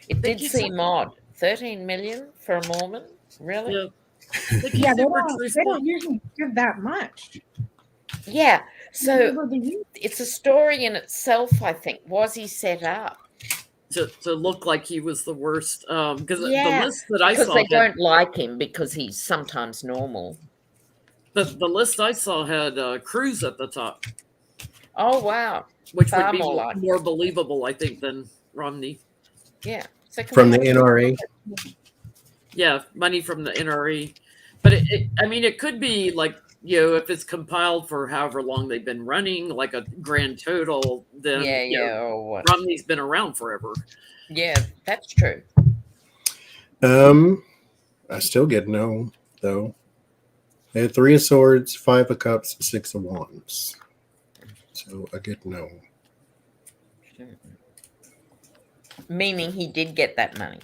It did seem odd. 13 million for a Mormon? Really? Yeah, they don't usually give that much. Yeah. So it's a story in itself, I think. Was he set up? To look like he was the worst, because the list that I saw, because they don't like him because he's sometimes normal. The list I saw had Cruz at the top. Oh wow! Which would be more believable, I think, than Romney. Yeah, from the NRA. Yeah, money from the NRA, but it could be like, if it's compiled for however long they've been running, like a grand total, then Romney's been around forever. Yeah, that's true. I still get no, though. I had 3 of Swords, 5 of Cups, 6 of Wands. So I get no. Meaning he did get that money.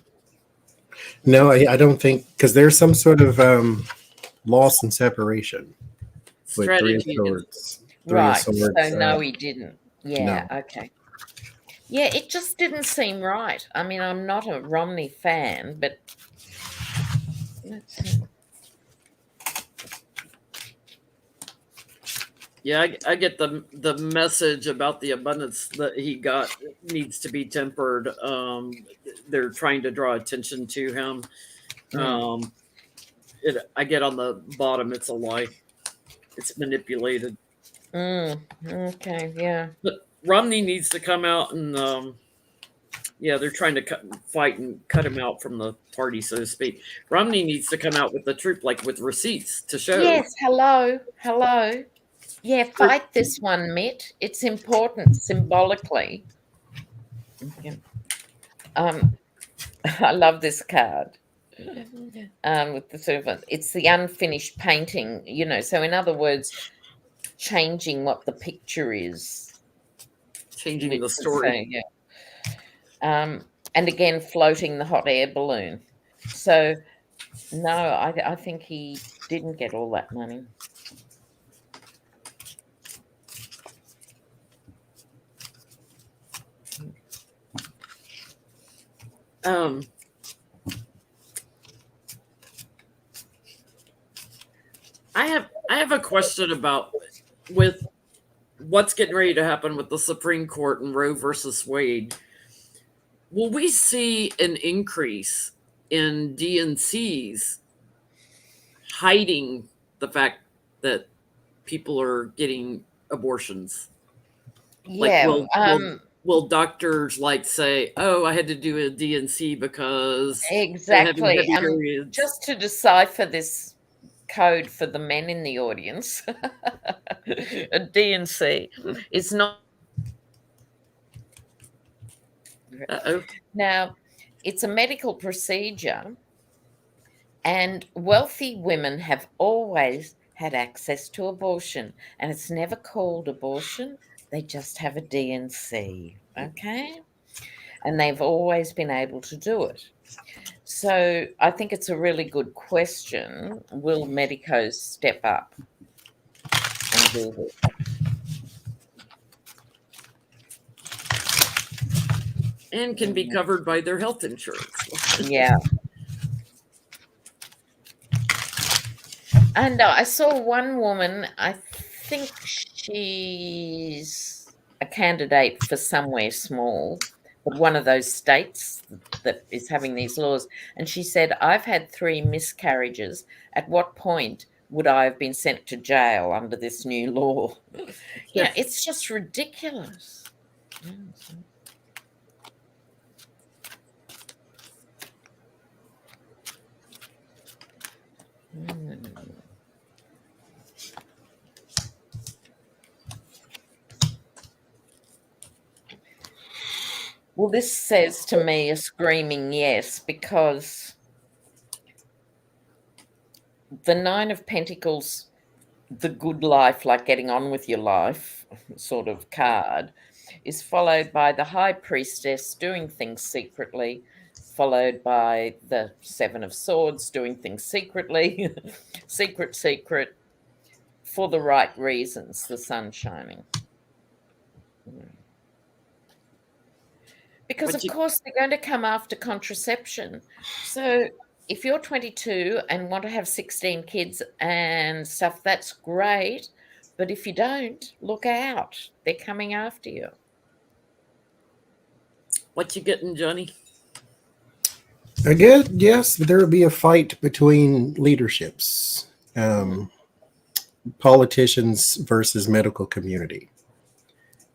No, I don't think, because there's some sort of loss and separation. Strategy. Right. So no, he didn't. Yeah. No. Okay. Yeah, it just didn't seem right. I mean, I'm not a Romney fan, but let's see. Yeah, I get the message about the abundance that he got needs to be tempered. They're trying to draw attention to him. I get on the bottom, it's a lie. It's manipulated. Okay, yeah. But Romney needs to come out and Yeah, they're trying to fight and cut him out from the party, so to speak. Romney needs to come out with the truth, like with receipts to show. Yes, hello. Yeah, fight this one, Mitt. It's important symbolically. I love this card. With the sort of, it's the unfinished painting, so in other words, changing what the picture is. Changing the story. Say, yeah. And again, floating the hot air balloon. So, no, I think he didn't get all that money. I have a question about with what's getting ready to happen with the Supreme Court and Roe versus Wade. Will we see an increase in DNCs hiding the fact that people are getting abortions? Yeah. Will doctors say, "Oh, I had to do a DNC because exactly"? Just to decipher this code for the men in the audience, a DNC is not. Uh-oh. Now, it's a medical procedure, and wealthy women have always had access to abortion, and it's never called abortion. They just have a DNC, okay? And they've always been able to do it. So I think it's a really good question. Will medicos step up and do this? And can be covered by their health insurance. Yeah. And I saw one woman, I think she's a candidate for somewhere small, but one of those states that is having these laws. And she said, I've had 3 miscarriages. At what point would I have been sent to jail under this new law? Yeah, it's just ridiculous. Well, this says to me a screaming yes, because the 9 of Pentacles, the good life, like getting on with your life sort of card, is followed by the High Priestess doing things secretly, followed by the 7 of Swords doing things secretly, secret, for the right reasons, the sun shining. Because, of course, they're going to come after contraception. So if you're 22 and want to have 16 kids and stuff, that's great. But if you don't, look out. They're coming after you. What you getting, Johnny? I guess, yes, there will be a fight between leaderships, politicians versus medical community.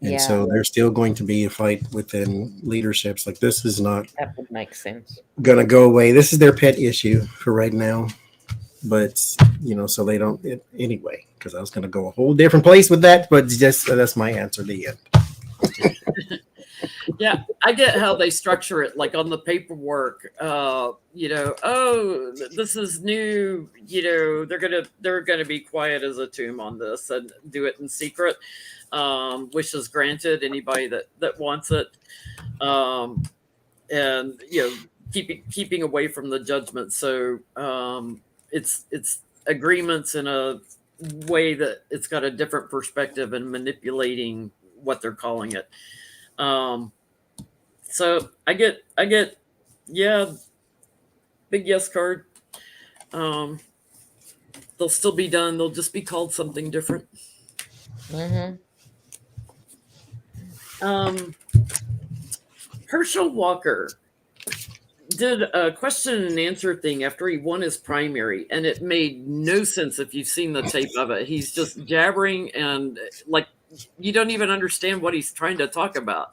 And so there's still going to be a fight within leaderships. Like, this is not that would make sense going to go away. This is their pet issue for right now. But, so they don't anyway, because I was going to go a whole different place with that. But just that's my answer to the end. Yeah, I get how they structure it, like on the paperwork. Oh, this is new. They're gonna be quiet as a tomb on this and do it in secret. Wishes granted, anybody that wants it, and keeping away from the judgment. So it's agreements in a way that it's got a different perspective and manipulating what they're calling it. So I get, big yes card. They'll still be done. They'll just be called something different. Herschel Walker did a question and answer thing after he won his primary, and it made no sense if you've seen the tape of it. He's just jabbering and you don't even understand what he's trying to talk about.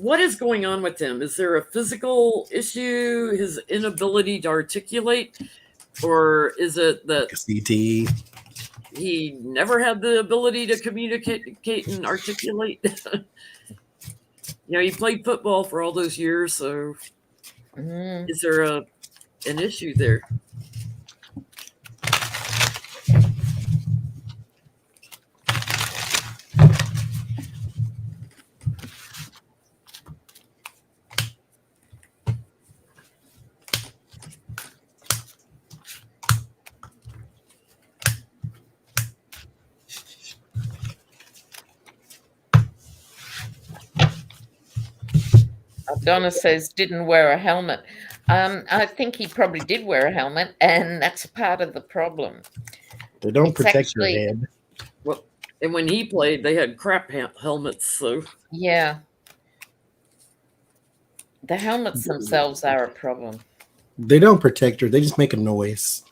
what is going on with him? Is there a physical issue, his inability to articulate, or is it that CT? He never had the ability to communicate and articulate? He played football for all those years, so is there an issue there? Donna says didn't wear a helmet. I think he probably did wear a helmet, and that's part of the problem. They don't protect your head. Well, and when he played, they had crap helmets. So yeah, the helmets themselves are a problem. They don't protect her. They just make a noise.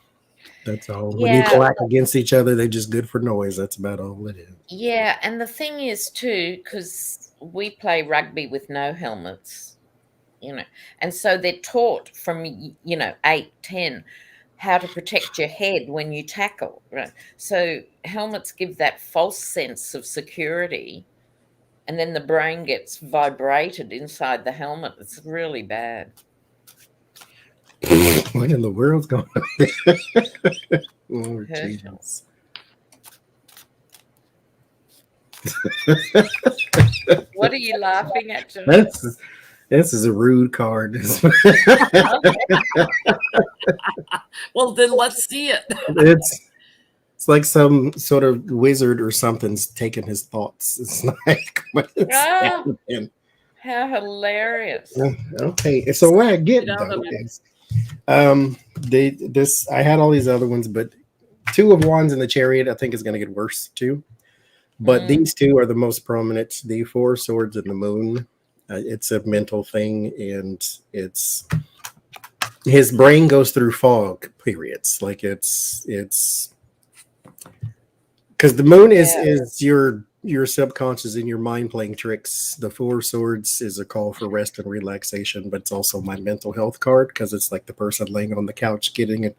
That's all. When you clack against each other, they're just good for noise. That's about all it is. Yeah, and the thing is too, because we play rugby with no helmets, and so they're taught from 8, 10 how to protect your head when you tackle, right? So helmets give that false sense of security, and then the brain gets vibrated inside the helmet. It's really bad. What in the world's going on? Oh, Jesus. What are you laughing at, John? This is a rude card. Well, then let's see it. It's like some sort of wizard or something's taking his thoughts. It's like how hilarious. Okay, so what I get though is I had all these other ones, but 2 of Wands in the Chariot I think is going to get worse too. But these 2 are the most prominent. The 4 Swords and the Moon. It's a mental thing, and it's his brain goes through fog periods. Like it's because the Moon is your subconscious and your mind playing tricks. The 4 Swords is a call for rest and relaxation, but it's also my mental health card because it's like the person laying on the couch getting it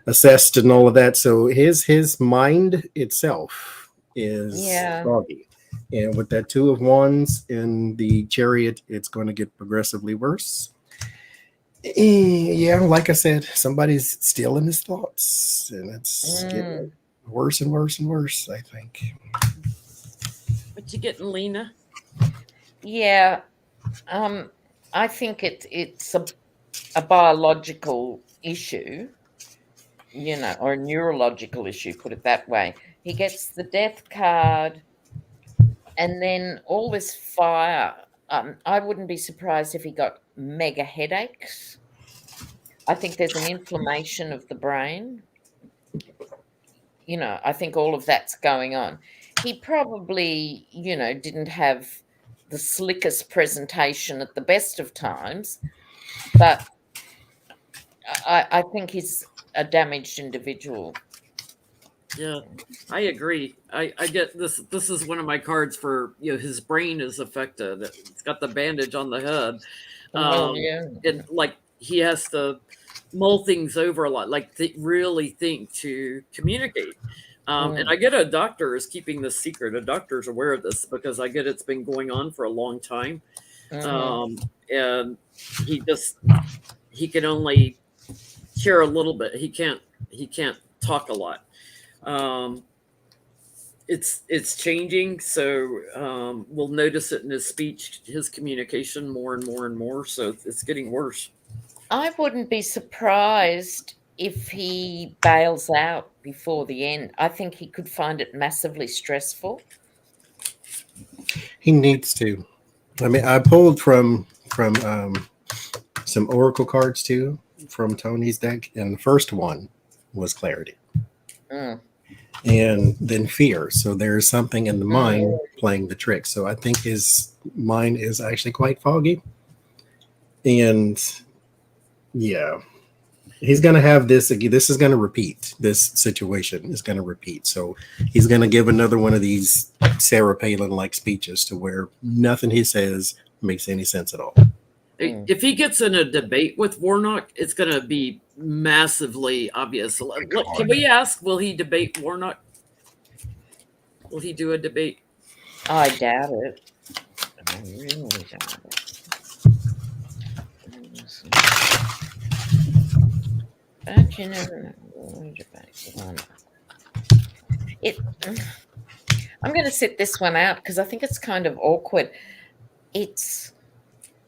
assessed and all of that. So his mind itself is foggy. And with that 2 of Wands in the Chariot, it's going to get progressively worse. Yeah, like I said, somebody's still in his thoughts, and it's getting worse and worse and worse, I think. What you getting, Lena? Yeah, I think it's a biological issue, or a neurological issue, put it that way. He gets the Death card. And then all this fire, I wouldn't be surprised if he got mega headaches. I think there's an inflammation of the brain. I think all of that's going on. He probably, didn't have the slickest presentation at the best of times, but I think he's a damaged individual. Yeah, I agree. I get this. This is one of my cards for his brain is affected. It's got the bandage on the head. And like he has to mull things over a lot, like really think to communicate. And I get a doctor is keeping this secret. A doctor's aware of this because I get it's been going on for a long time. And he can only hear a little bit. He can't talk a lot. It's changing, so we'll notice it in his speech, his communication more and more and more. So it's getting worse. I wouldn't be surprised if he bails out before the end. I think he could find it massively stressful. He needs to. I mean, I pulled from some oracle cards too from Tony's deck, and the first one was clarity. And then fear. So there's something in the mind playing the trick. So I think his mind is actually quite foggy. And yeah, he's going to have this again. This is going to repeat. This situation is going to repeat. So he's going to give another one of these Sarah Palin-like speeches to where nothing he says makes any sense at all. If he gets in a debate with Warnock, it's going to be massively obvious. Can we ask, will he debate Warnock? Will he do a debate? I doubt it. I really doubt it. But you never know. I'm going to sit this one out because I think it's kind of awkward.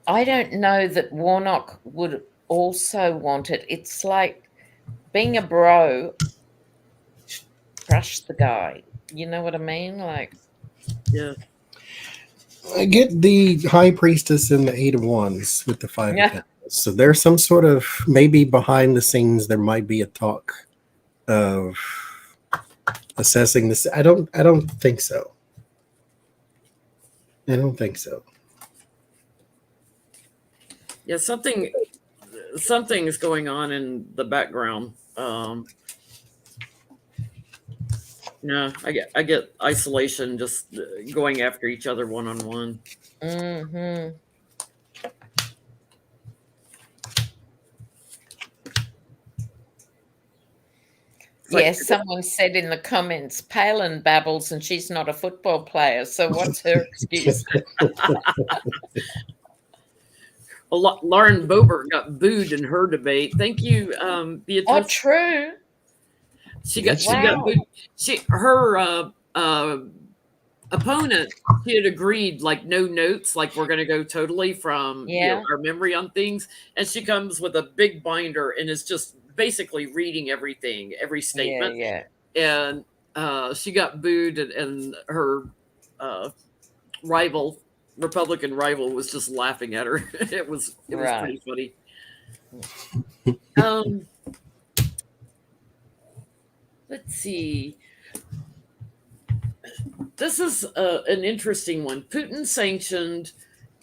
I don't know that Warnock would also want it. It's like being a bro, crush the guy. You know what I mean? Like, yeah. I get the High Priestess and the 8 of Wands with the 5 of Pentacles. So there's some sort of, maybe behind the scenes, there might be a talk of assessing this. I don't think so. I don't think so. Yeah, something is going on in the background. No, I get isolation, just going after each other one-on-one. mm-hmm. Yes, someone said in the comments, Palin babbles and she's not a football player, so what's her excuse? Well, Lauren Boebert got booed in her debate. Thank you, Beatrice. Oh, true. She got booed. Her opponent, he had agreed, like, no notes, like we're going to go totally from our memory on things, and she comes with a big binder and is just basically reading everything, every statement. And she got booed, and her Republican rival was just laughing at her. It was pretty funny. Let's see. This is an interesting one. Putin sanctioned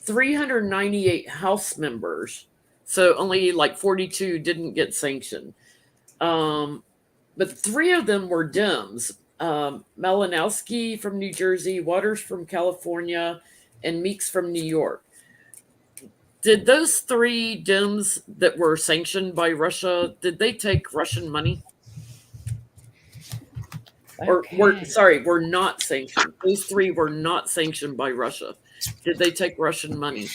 398 House members, so only like 42 didn't get sanctioned. But 3 of them were Dems. Malinowski from New Jersey, Waters from California, and Meeks from New York. Did those 3 Dems that were sanctioned by Russia, did they take Russian money? Okay. Were not sanctioned. Those 3 were not sanctioned by Russia. Did they take Russian money?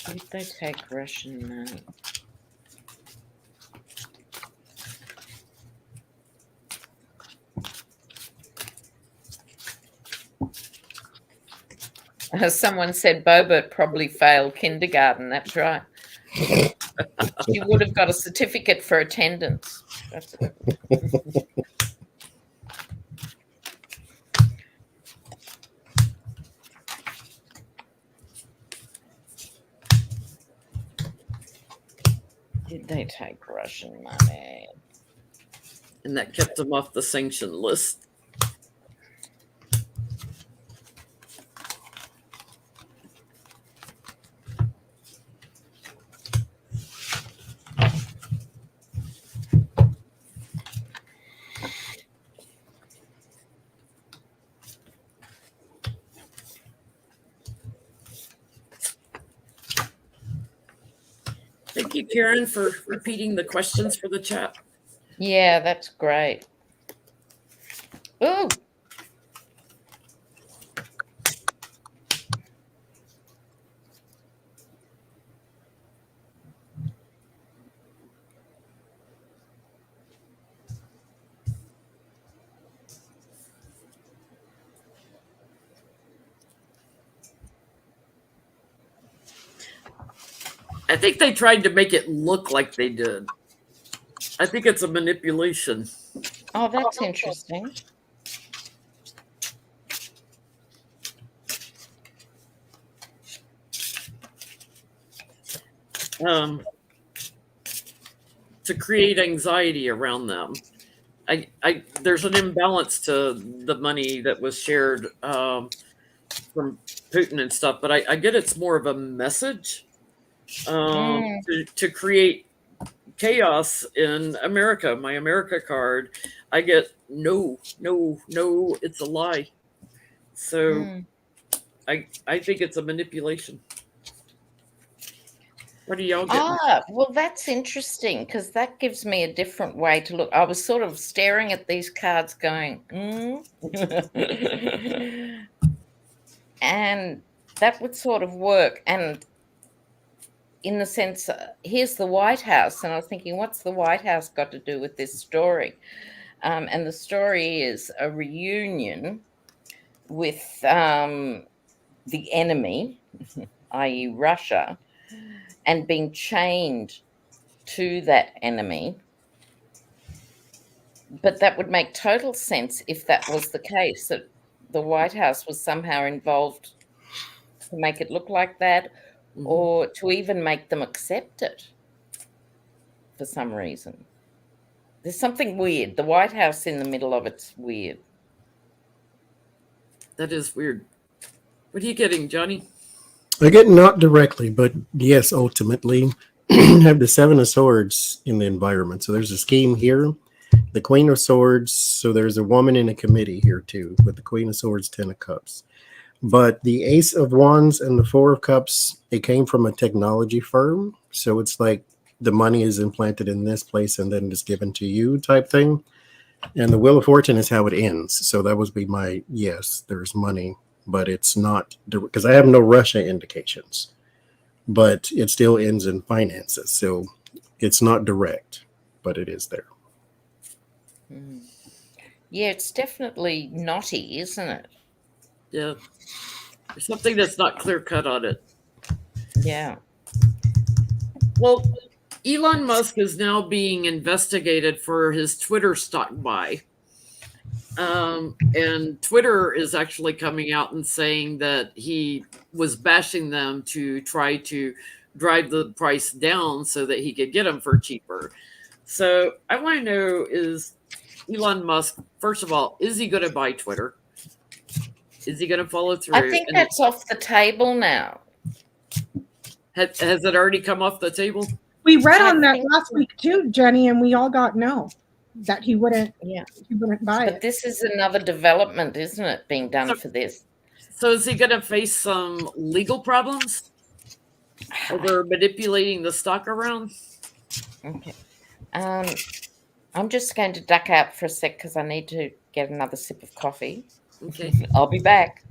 Did they take Russian money? Someone said Boebert probably failed kindergarten. That's right. She would have got a certificate for attendance. That's Did they take Russian money? And that kept them off the sanction list. Thank you, Karen, for repeating the questions for the chat. Yeah, that's great. Ooh. I think they tried to make it look like they did. I think it's a manipulation. Oh, that's interesting. To create anxiety around them. There's an imbalance to the money that was shared from Putin and stuff, but I get it's more of a message to create chaos in America. My America card, I get no, it's a lie. So I think it's a manipulation. What do y'all get? Well, that's interesting because that gives me a different way to look. I was sort of staring at these cards going, and that would sort of work. And in the sense, here's the White House. And I was thinking, what's the White House got to do with this story? And the story is a reunion with the enemy, i.e. Russia, and being chained to that enemy. But that would make total sense if that was the case, that the White House was somehow involved to make it look like that, or to even make them accept it for some reason. There's something weird. The White House in the middle of it's weird. That is weird. What are you getting, Johnny? I get not directly, but yes, ultimately, have the Seven of Swords in the environment. So there's a scheme here, the Queen of Swords. So there's a woman in a committee here too, with the Queen of Swords, 10 of Cups. But the Ace of Wands and the Four of Cups, it came from a technology firm. So it's like the money is implanted in this place and then it's given to you type thing. And the Wheel of Fortune is how it ends. So that would be my, yes, there's money, but it's not, because I have no Russia indications, but it still ends in finances. So it's not direct, but it is there. Yeah, it's definitely knotty, isn't it? Yeah. There's something that's not clear cut on it. Yeah. Well, Elon Musk is now being investigated for his Twitter stock buy. And Twitter is actually coming out and saying that he was bashing them to try to drive the price down so that he could get them for cheaper. So I want to know, is Elon Musk, first of all, is he going to buy Twitter? Is he going to follow through? I think that's off the table now. Has it already come off the table? We read on that last week too, Jenny, and we all got no, that he wouldn't. Yeah, he wouldn't buy it. But this is another development, isn't it, being done for this? So is he going to face some legal problems over manipulating the stock around? Okay. I'm just going to duck out for a sec because I need to get another sip of coffee. Okay. I'll be back.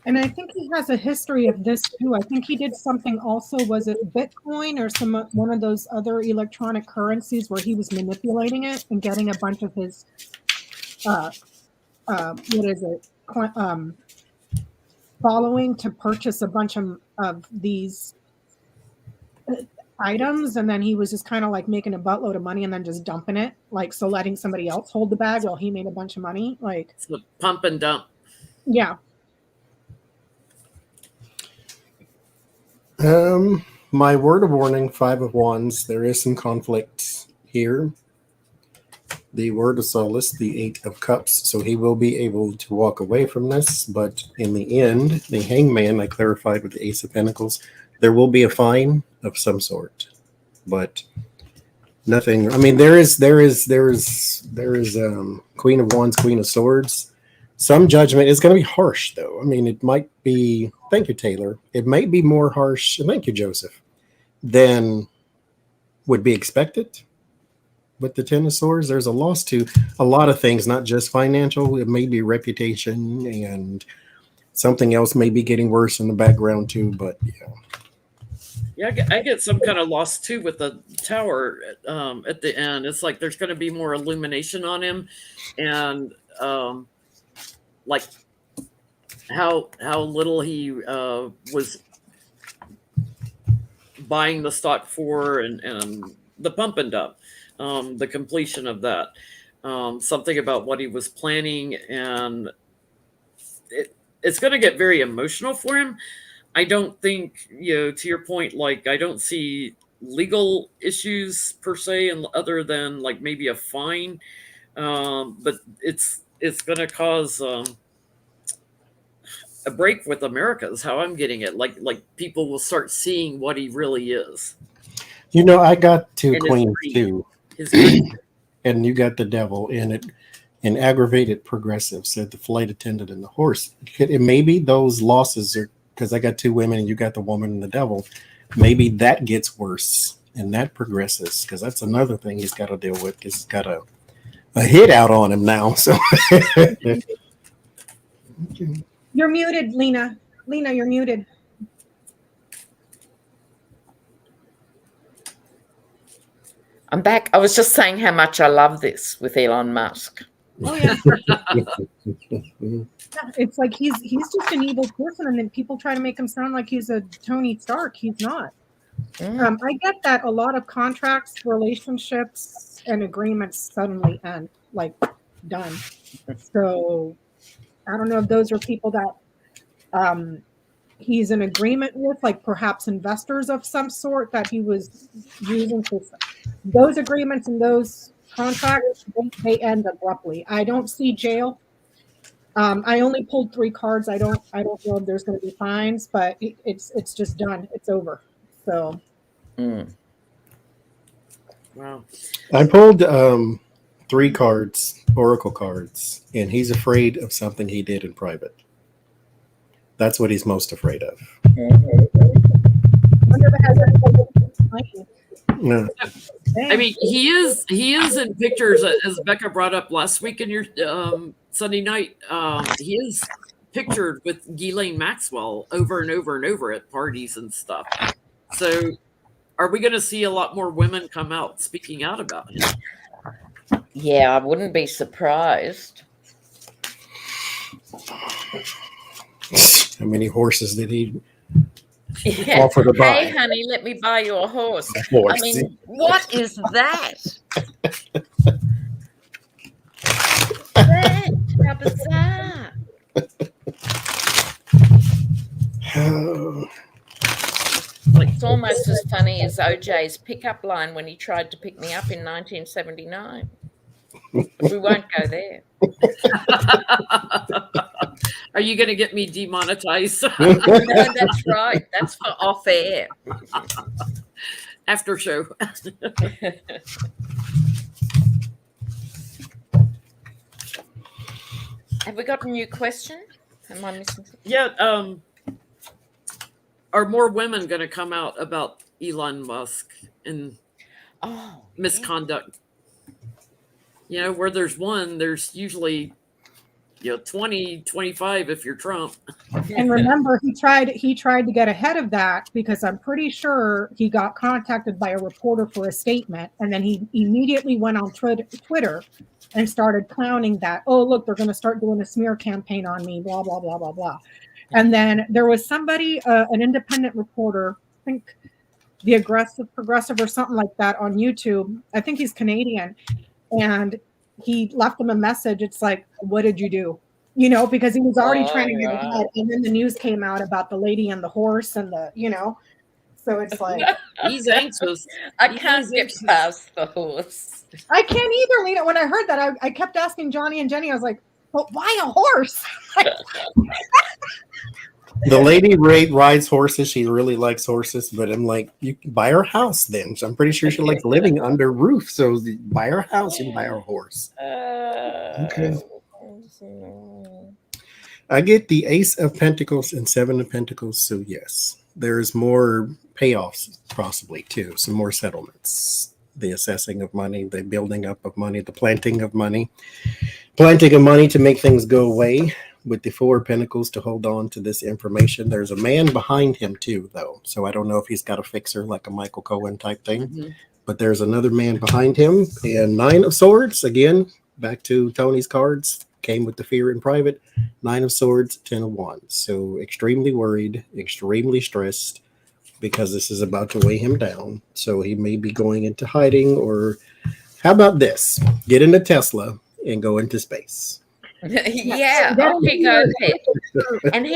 And I think he has a history of this too. I think he did something also, was it Bitcoin or one of those other electronic currencies where he was manipulating it and getting a bunch of his, following to purchase a bunch of these items. And then he was just kind of like making a buttload of money and then just dumping it. Like, so letting somebody else hold the bag while he made a bunch of money. Like, it's the pump and dump. Yeah. My word of warning, 5 of Wands, there is some conflict here. The word of solace, the 8 of Cups, so he will be able to walk away from this, but in the end, the Hangman, I clarified with the Ace of Pentacles, there will be a fine of some sort, but nothing. I mean, there is Queen of Wands, Queen of Swords. Some judgment is going to be harsh, though. I mean, it might be, thank you, Taylor. It might be more harsh, and thank you, Joseph, than would be expected. With the 10 of Swords, there's a loss to a lot of things, not just financial. It may be reputation, and something else may be getting worse in the background, too. But, yeah. Yeah, I get some kind of lost too with the tower at the end. It's like there's going to be more illumination on him, and like how little he was buying the stock for, and the pump and dump, the completion of that. Something about what he was planning, and it's going to get very emotional for him. I don't think, to your point, like, I don't see legal issues per se, and other than like maybe a fine, but it's going to cause a break with America is how I'm getting it. Like people will start seeing what he really is. I got two queens too, and you got the devil in it. An aggravated progressive said the flight attendant and the horse. It maybe those losses are because I got two women and you got the woman and the devil. Maybe that gets worse and that progresses, because that's another thing he's got to deal with. He's got a hit out on him now. So you're muted, Lena. Lena, you're muted. I'm back. I was just saying how much I love this with Elon Musk. Oh yeah. It's like he's just an evil person, and then people try to make him sound like he's a Tony Stark. He's not. I get that a lot of contracts, relationships, and agreements suddenly end, like done. So I don't know if those are people that he's in agreement with, like perhaps investors of some sort that he was using for those agreements, and those contracts, they end abruptly. I don't see jail. I only pulled 3 cards. I don't know if there's going to be fines, but it's just done. It's over. So, Wow. I pulled 3 cards, oracle cards, and he's afraid of something he did in private. That's what he's most afraid of. Yeah. I mean, he is in pictures, as Becca brought up last week in your Sunday night. He is pictured with Ghislaine Maxwell over and over and over at parties and stuff. So are we going to see a lot more women come out speaking out about him? Yeah, I wouldn't be surprised. How many horses did he offer to buy? Hey, honey, let me buy you a horse. Horse. I mean, what is that? How bizarre. It's almost as funny as OJ's pickup line when he tried to pick me up in 1979. But we won't go there. Are you going to get me demonetized? No, that's right. That's for off air. After show. Have we got a new question? Am I missing something? Yeah. Are more women going to come out about Elon Musk and misconduct? Yeah. Where there's one, there's usually 20, 25 if you're Trump. And remember, he tried to get ahead of that, because I'm pretty sure he got contacted by a reporter for a statement, and then he immediately went on Twitter and started clowning that, oh, look, they're going to start doing a smear campaign on me, blah, blah, blah, blah, blah. And then there was somebody, an independent reporter, I think the Aggressive Progressive or something like that on YouTube. I think he's Canadian. And he left him a message. It's like, what did you do? Because he was already trying to get ahead. And then the news came out about the lady and the horse and so it's like. He's anxious. I can't get past the horse. I can't either, Lena. When I heard that, I kept asking Johnny and Jenny. I was like, well, why a horse? The lady rides horses. She really likes horses, but I'm like, you can buy her house then. So I'm pretty sure she likes living under roof. So buy her house and buy her horse. Okay. I get the Ace of Pentacles and 7 of Pentacles. So yes, there's more payoffs possibly too. Some more settlements. The assessing of money, the building up of money, the planting of money to make things go away. with the 4 pentacles to hold on to this information. There's a man behind him too, though. So I don't know if he's got a fixer like a Michael Cohen type thing, but there's another man behind him. And 9 of Swords, again, back to Tony's cards, came with the fear in private. 9 of Swords, 10 of Wands. So extremely worried, extremely stressed, because this is about to weigh him down. So he may be going into hiding, or how about this? Get in a Tesla and go into space. Yeah, okay, go ahead. And he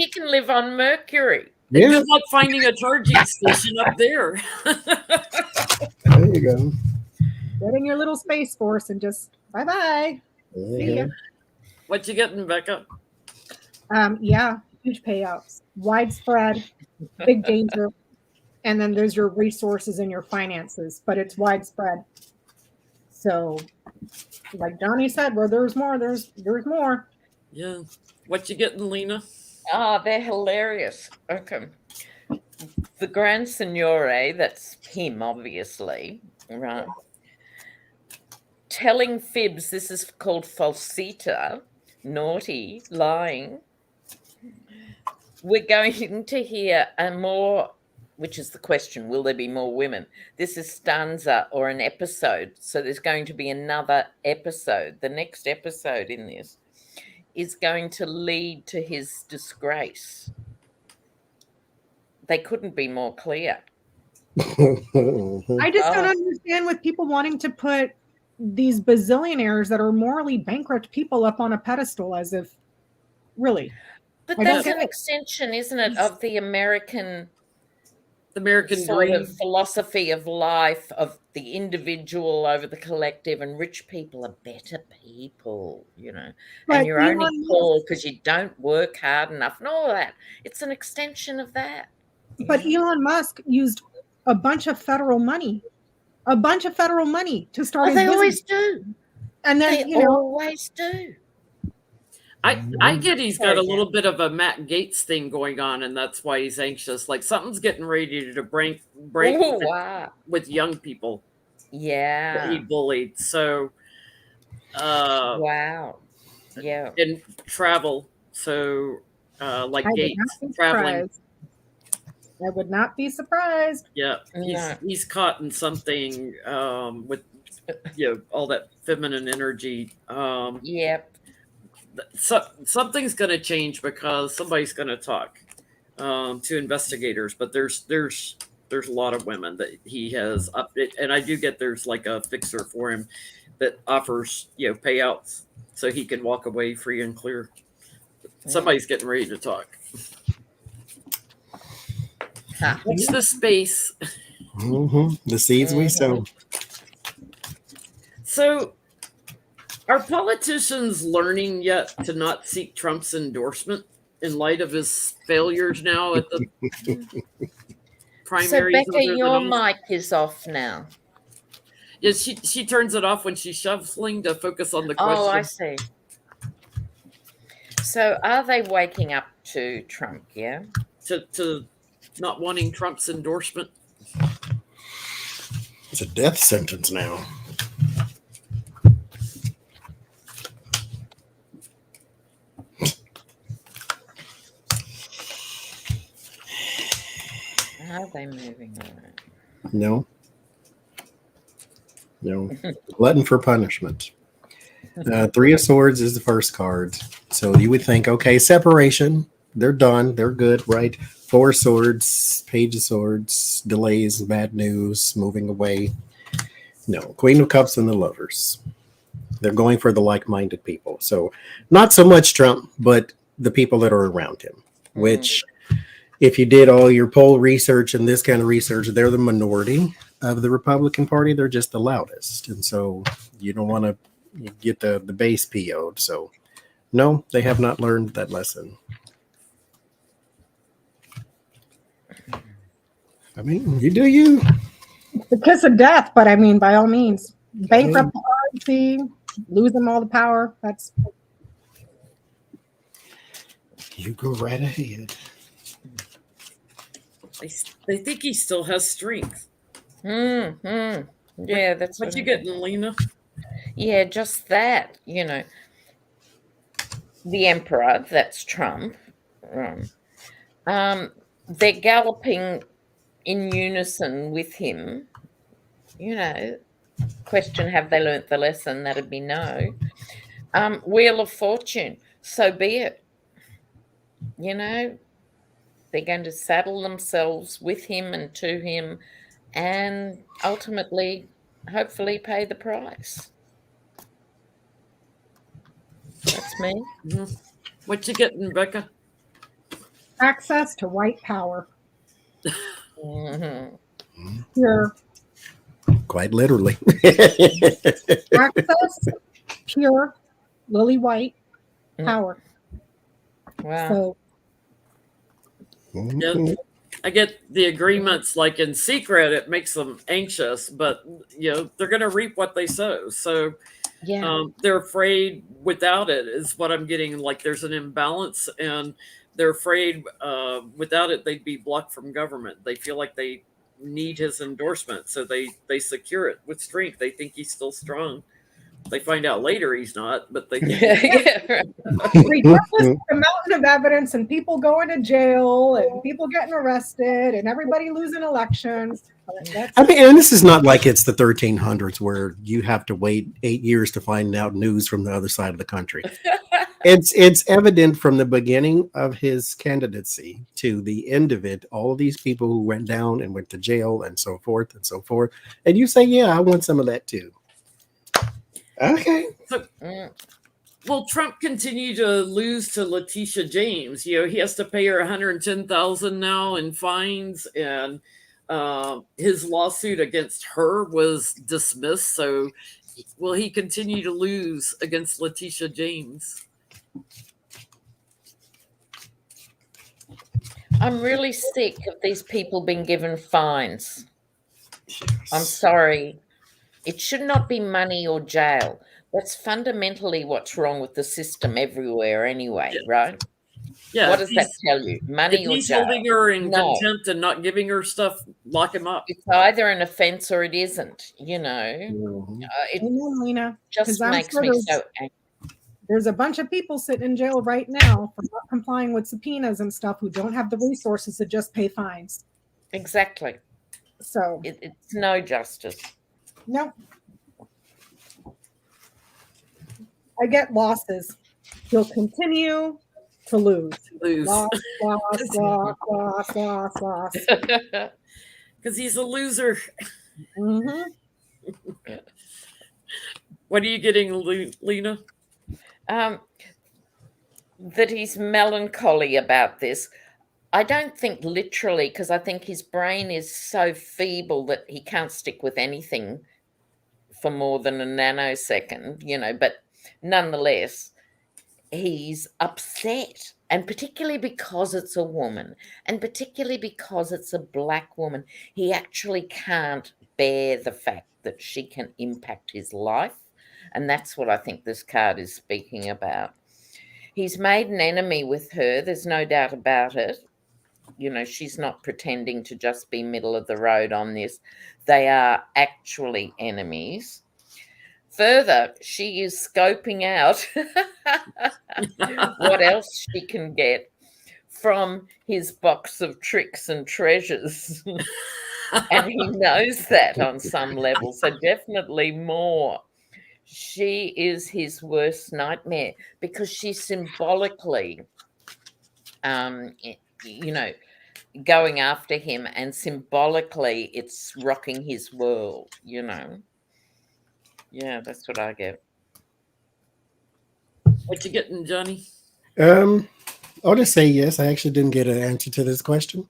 can live on Mercury. Yeah. Good luck finding a charging station up there. There you go. Get in your little space force and just bye-bye. See ya. What you getting, Becca? Yeah, huge payouts, widespread, big danger, and then there's your resources and your finances, but it's widespread. So, like Johnny said, where there's more, there's more. Yeah. What you getting, Lena? Oh, they're hilarious. Okay. The Grand Signore, that's him, obviously, right? Telling fibs, this is called falsita, naughty, lying. We're going to hear a more, which is the question, will there be more women? This is stanza or an episode. So there's going to be another episode. The next episode in this is going to lead to his disgrace. They couldn't be more clear. I just don't understand with people wanting to put these bazillionaires that are morally bankrupt people up on a pedestal as if, really. But that's an extension, isn't it, of the American sort dream. of philosophy of life, of the individual over the collective, and rich people are better people, you know. But and you're only poor because you don't work hard enough and all of that. It's an extension of that. But Elon Musk used a bunch of federal money to start his they business. always do. And then, they always do. I get he's got a little bit of a Matt Gaetz thing going on, and that's why he's anxious. Like something's getting ready to break with young people. Yeah. That he bullied. So wow. Yeah. And travel. So like Gaetz traveling. I would not be surprised. Yeah. He's caught in something with all that feminine energy. Yep. So something's going to change because somebody's going to talk to investigators, but there's a lot of women that he has up, and I do get there's like a fixer for him that offers payouts so he can walk away free and clear. Somebody's getting ready to talk. What's the space? The seeds we sow. So. Are politicians learning yet to not seek Trump's endorsement in light of his failures now at the primaries? So, Becca, your mic is off now. Yeah, she turns it off when she's shuffling to focus on the question. Oh, I see. So, are they waking up to Trump? Yeah, to not wanting Trump's endorsement. It's a death sentence now. Are they moving around? No. Glutton for punishment. 3 of Swords is the first card. So you would think, okay, separation. They're done. They're good, right? 4 Swords, Page of Swords, delays, bad news, moving away. No. Queen of Cups and the Lovers. They're going for the like-minded people. So not so much Trump, but the people that are around him, which... If you did all your poll research and this kind of research, they're the minority of the Republican Party. They're just the loudest. And so you don't want to get the base PO'd. So, no, they have not learned that lesson. I mean, you do you. The kiss of death, but I mean, by all means, bankrupt the RNC, lose them all the power. That's. You go right ahead. They think he still has strength. Yeah, that's what you getting, Lena. Yeah, just that, the emperor, that's Trump, they're galloping in unison with him. Question, have they learnt the lesson? That'd be no. Wheel of Fortune, so be it. They're going to saddle themselves with him and to him, and ultimately, hopefully, pay the price. That's me. Mm-hmm. What you getting, Becca? Access to white power. Mm-hmm. Pure. Quite literally. Access, pure, lily white power. Wow. So, yeah, I get the agreements like in secret, it makes them anxious, but they're going to reap what they sow. So they're afraid without it is what I'm getting. Like there's an imbalance, and they're afraid without it, they'd be blocked from government. They feel like they need his endorsement. So they secure it with strength. They think he's still strong. They find out later he's not, but they think regardless of the mountain of evidence and people going to jail and people getting arrested and everybody losing elections. I mean, and this is not like it's the 1300s where you have to wait 8 years to find out news from the other side of the country. It's evident from the beginning of his candidacy to the end of it, all of these people who went down and went to jail and so forth and so forth. And you say, yeah, I want some of that too. Okay. So, well, Trump continued to lose to Letitia James. He has to pay her $110,000 now in fines, and his lawsuit against her was dismissed. So, will he continue to lose against Letitia James? I'm really sick of these people being given fines. Yes. I'm sorry. It should not be money or jail. That's fundamentally what's wrong with the system everywhere anyway, right? Yeah. What does that tell you? Money or he's jail? Holding her in contempt and not giving her stuff, lock him up. It's either an offense or it isn't, Mm-hmm. It Lena, just makes me so angry. There's a bunch of people sitting in jail right now for not complying with subpoenas and stuff who don't have the resources to just pay fines. Exactly. So it's no justice. No. I get losses. He'll continue to lose. Loss. Because he's a loser. Mm-hmm. What are you getting, Lena? That he's melancholy about this. I don't think literally, because I think his brain is so feeble that he can't stick with anything for more than a nanosecond, but nonetheless, he's upset, and particularly because it's a woman, and particularly because it's a black woman. He actually can't bear the fact that she can impact his life, and that's what I think this card is speaking about. He's made an enemy with her, there's no doubt about it. She's not pretending to just be middle of the road on this. They are actually enemies. Further, she is scoping out what else she can get from his box of tricks and treasures. And he knows that on some level. So definitely more. She is his worst nightmare because she's symbolically, going after him, and symbolically it's rocking his world, Yeah, that's what I get. What you getting, Johnny? I'll just say yes. I actually didn't get an answer to this question.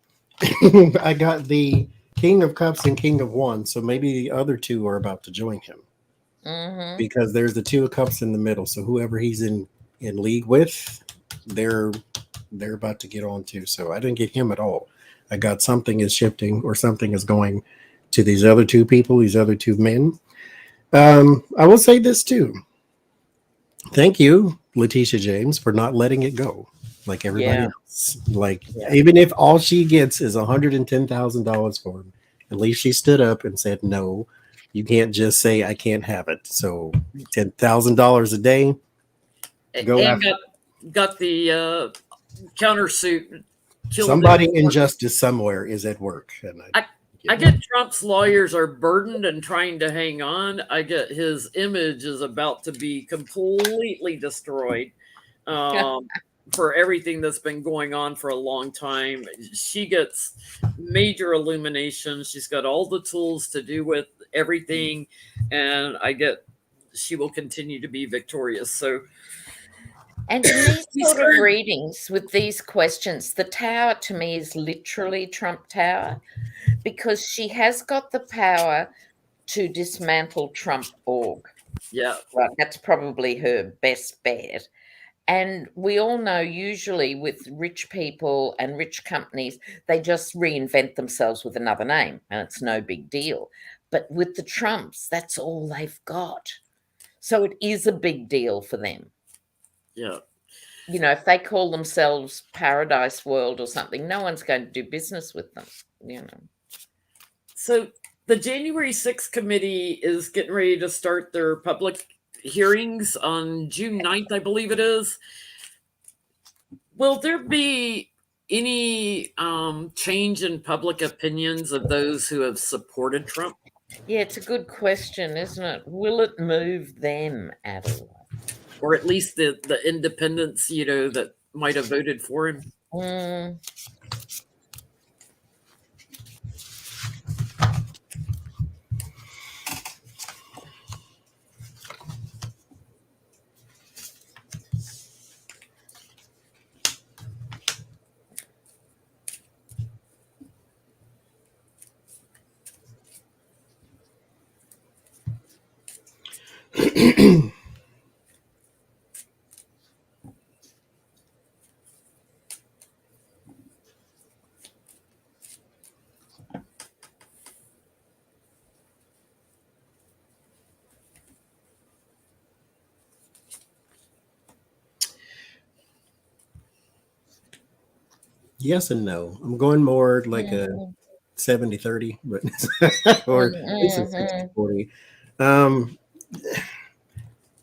I got the King of Cups and King of Wands, so maybe the other two are about to join him. Mm-hmm. Because there's the Two of Cups in the middle. So whoever he's in league with, they're about to get on to. So I didn't get him at all. I got something is shifting or something is going to these other two people, these other two men. I will say this too. Thank you, Letitia James, for not letting it go like everybody else. Even if all she gets is $110,000 for him, at least she stood up and said, no, you can't just say I can't have it. So $10,000 a day. Go after. got the countersuit. Somebody in justice somewhere is at work. And I get Trump's lawyers are burdened and trying to hang on. I get his image is about to be completely destroyed for everything that's been going on for a long time. She gets major illumination. She's got all the tools to do with everything. And she will continue to be victorious. So, and in these sort of readings with these questions, the tower to me is literally Trump Tower, because she has got the power to dismantle Trump.org. Yeah. Right. That's probably her best bet. And we all know usually with rich people and rich companies, they just reinvent themselves with another name and it's no big deal. But with the Trumps, that's all they've got. So it is a big deal for them. Yeah. You know, if they call themselves Paradise World or something, no one's going to do business with them, you know. So the January 6th committee is getting ready to start their public hearings on June 9th, I believe it is. Will there be any change in public opinions of those who have supported Trump? Yeah, it's a good question, isn't it? Will it move them at all? Or at least the independents, you know, that might have voted for him? Yes and no. I'm going more like a 70-30, but or at least a 60-40.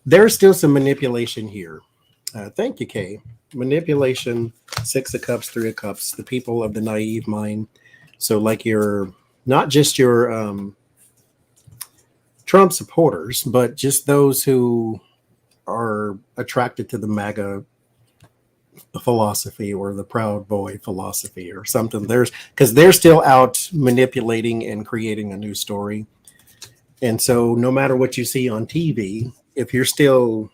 There's still some manipulation here. Thank you, Kay. Manipulation, 6 of cups, 3 of cups, the people of the naive mind. So like your, not just your Trump supporters, but just those who are attracted to the MAGA philosophy or the Proud Boy philosophy or something. Because they're still out manipulating and creating a new story. And so no matter what you see on TV, if you're still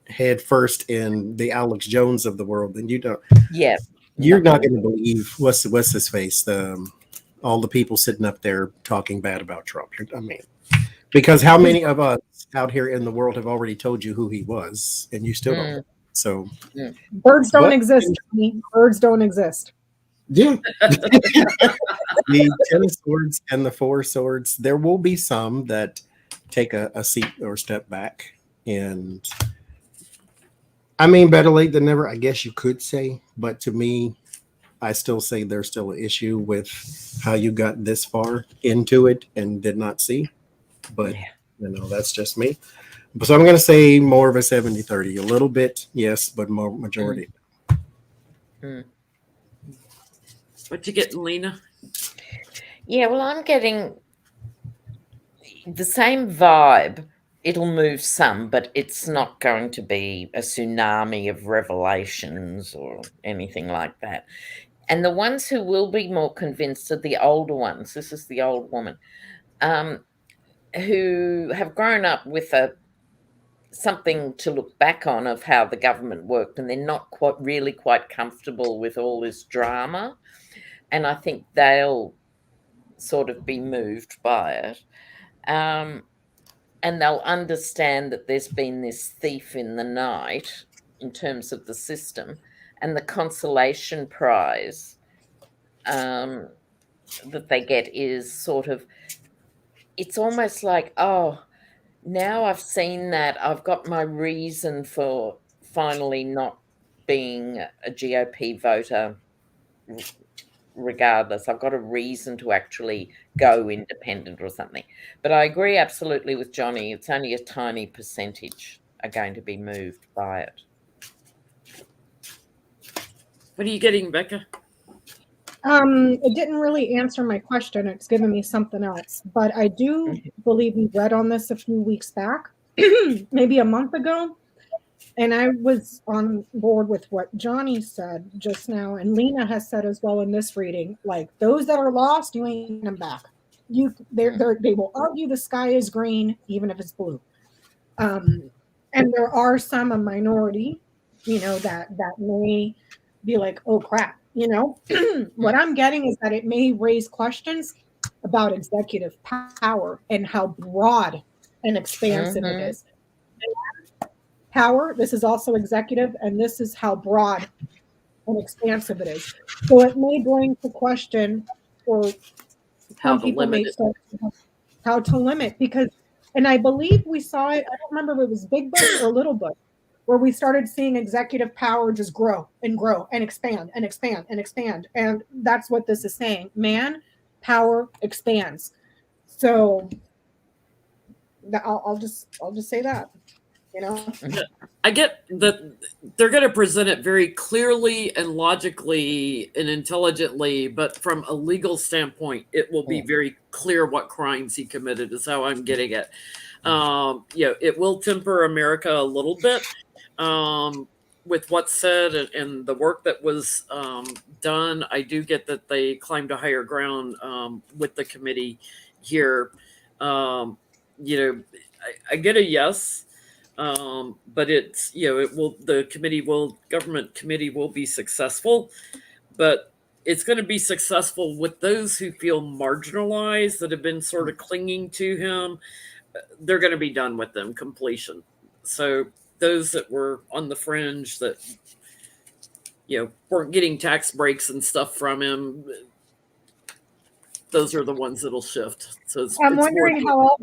head first in the Alex Jones of the world, then you're not going to believe what's his face, all the people sitting up there talking bad about Trump. I mean, because how many of us out here in the world have already told you who he was, and you still don't. So birds don't exist. Birds don't exist. Yeah. The 10 of swords and the 4 swords, there will be some that take a seat or step back. And I mean, better late than never, I guess you could say. But to me, I still say there's still an issue with how you got this far into it and did not see. But, that's just me. So I'm going to say more of a 70-30. A little bit, yes, but more majority. What you getting, Lena? Yeah, well, I'm getting the same vibe. It'll move some, but it's not going to be a tsunami of revelations or anything like that. And the ones who will be more convinced are the older ones. This is the old woman, who have grown up with something to look back on of how the government worked, and they're not quite comfortable with all this drama. And I think they'll sort of be moved by it. And they'll understand that there's been this thief in the night in terms of the system, and the consolation prize that they get is sort of, it's almost like, oh, now I've seen that, I've got my reason for finally not being a GOP voter regardless. I've got a reason to actually go independent or something. But I agree absolutely with Johnny. It's only a tiny percentage are going to be moved by it. What are you getting, Becca? It didn't really answer my question. It's given me something else. But I do believe we read on this a few weeks back, maybe a month ago. And I was on board with what Johnny said just now, and Lena has said as well in this reading, like, those that are lost, you ain't getting them back. They will argue the sky is green, even if it's blue. And there are some, a minority, that may be like, oh crap, what I'm getting is that it may raise questions about executive power and how broad and expansive it is. Power, this is also executive, and this is how broad and expansive it is. So it may bring to question, or some people may start how to limit, because, and I believe we saw it, I don't remember if it was Big Book or Little Book, where we started seeing executive power just grow and grow and expand and expand and expand. And that's what this is saying. Man, power expands. So I'll just say that. I get that they're going to present it very clearly and logically and intelligently, but from a legal standpoint, it will be very clear what crimes he committed, is how I'm getting it. It will temper America a little bit with what's said and the work that was done. I do get that they climbed a higher ground with the committee here. I get a yes. But it's, government committee will be successful, but it's going to be successful with those who feel marginalized, that have been sort of clinging to him. They're going to be done with them completion. So those that were on the fringe, that, weren't getting tax breaks and stuff from him, those are the ones that'll shift. So I'm wondering how all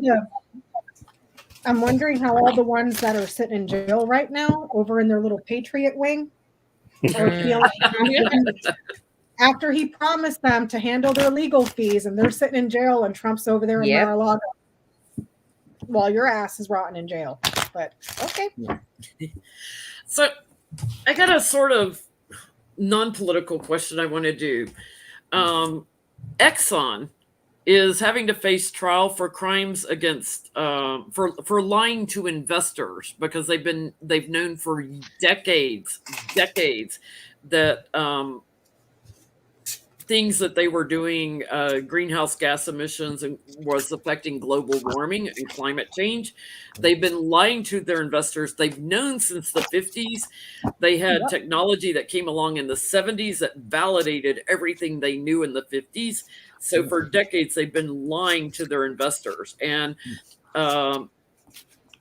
the ones that are sitting in jail right now, over in their little Patriot wing, are feeling after he promised them to handle their legal fees, and they're sitting in jail, and Trump's over there in Mar-a-Lago while your ass is rotting in jail. But okay. So I got a sort of non-political question I want to do. Exxon is having to face trial for crimes against for lying to investors, because they've known for decades that things that they were doing, greenhouse gas emissions, and was affecting global warming and climate change. They've been lying to their investors. They've known since the 50s. They had technology that came along in the 70s that validated everything they knew in the 50s. So for decades, they've been lying to their investors. And an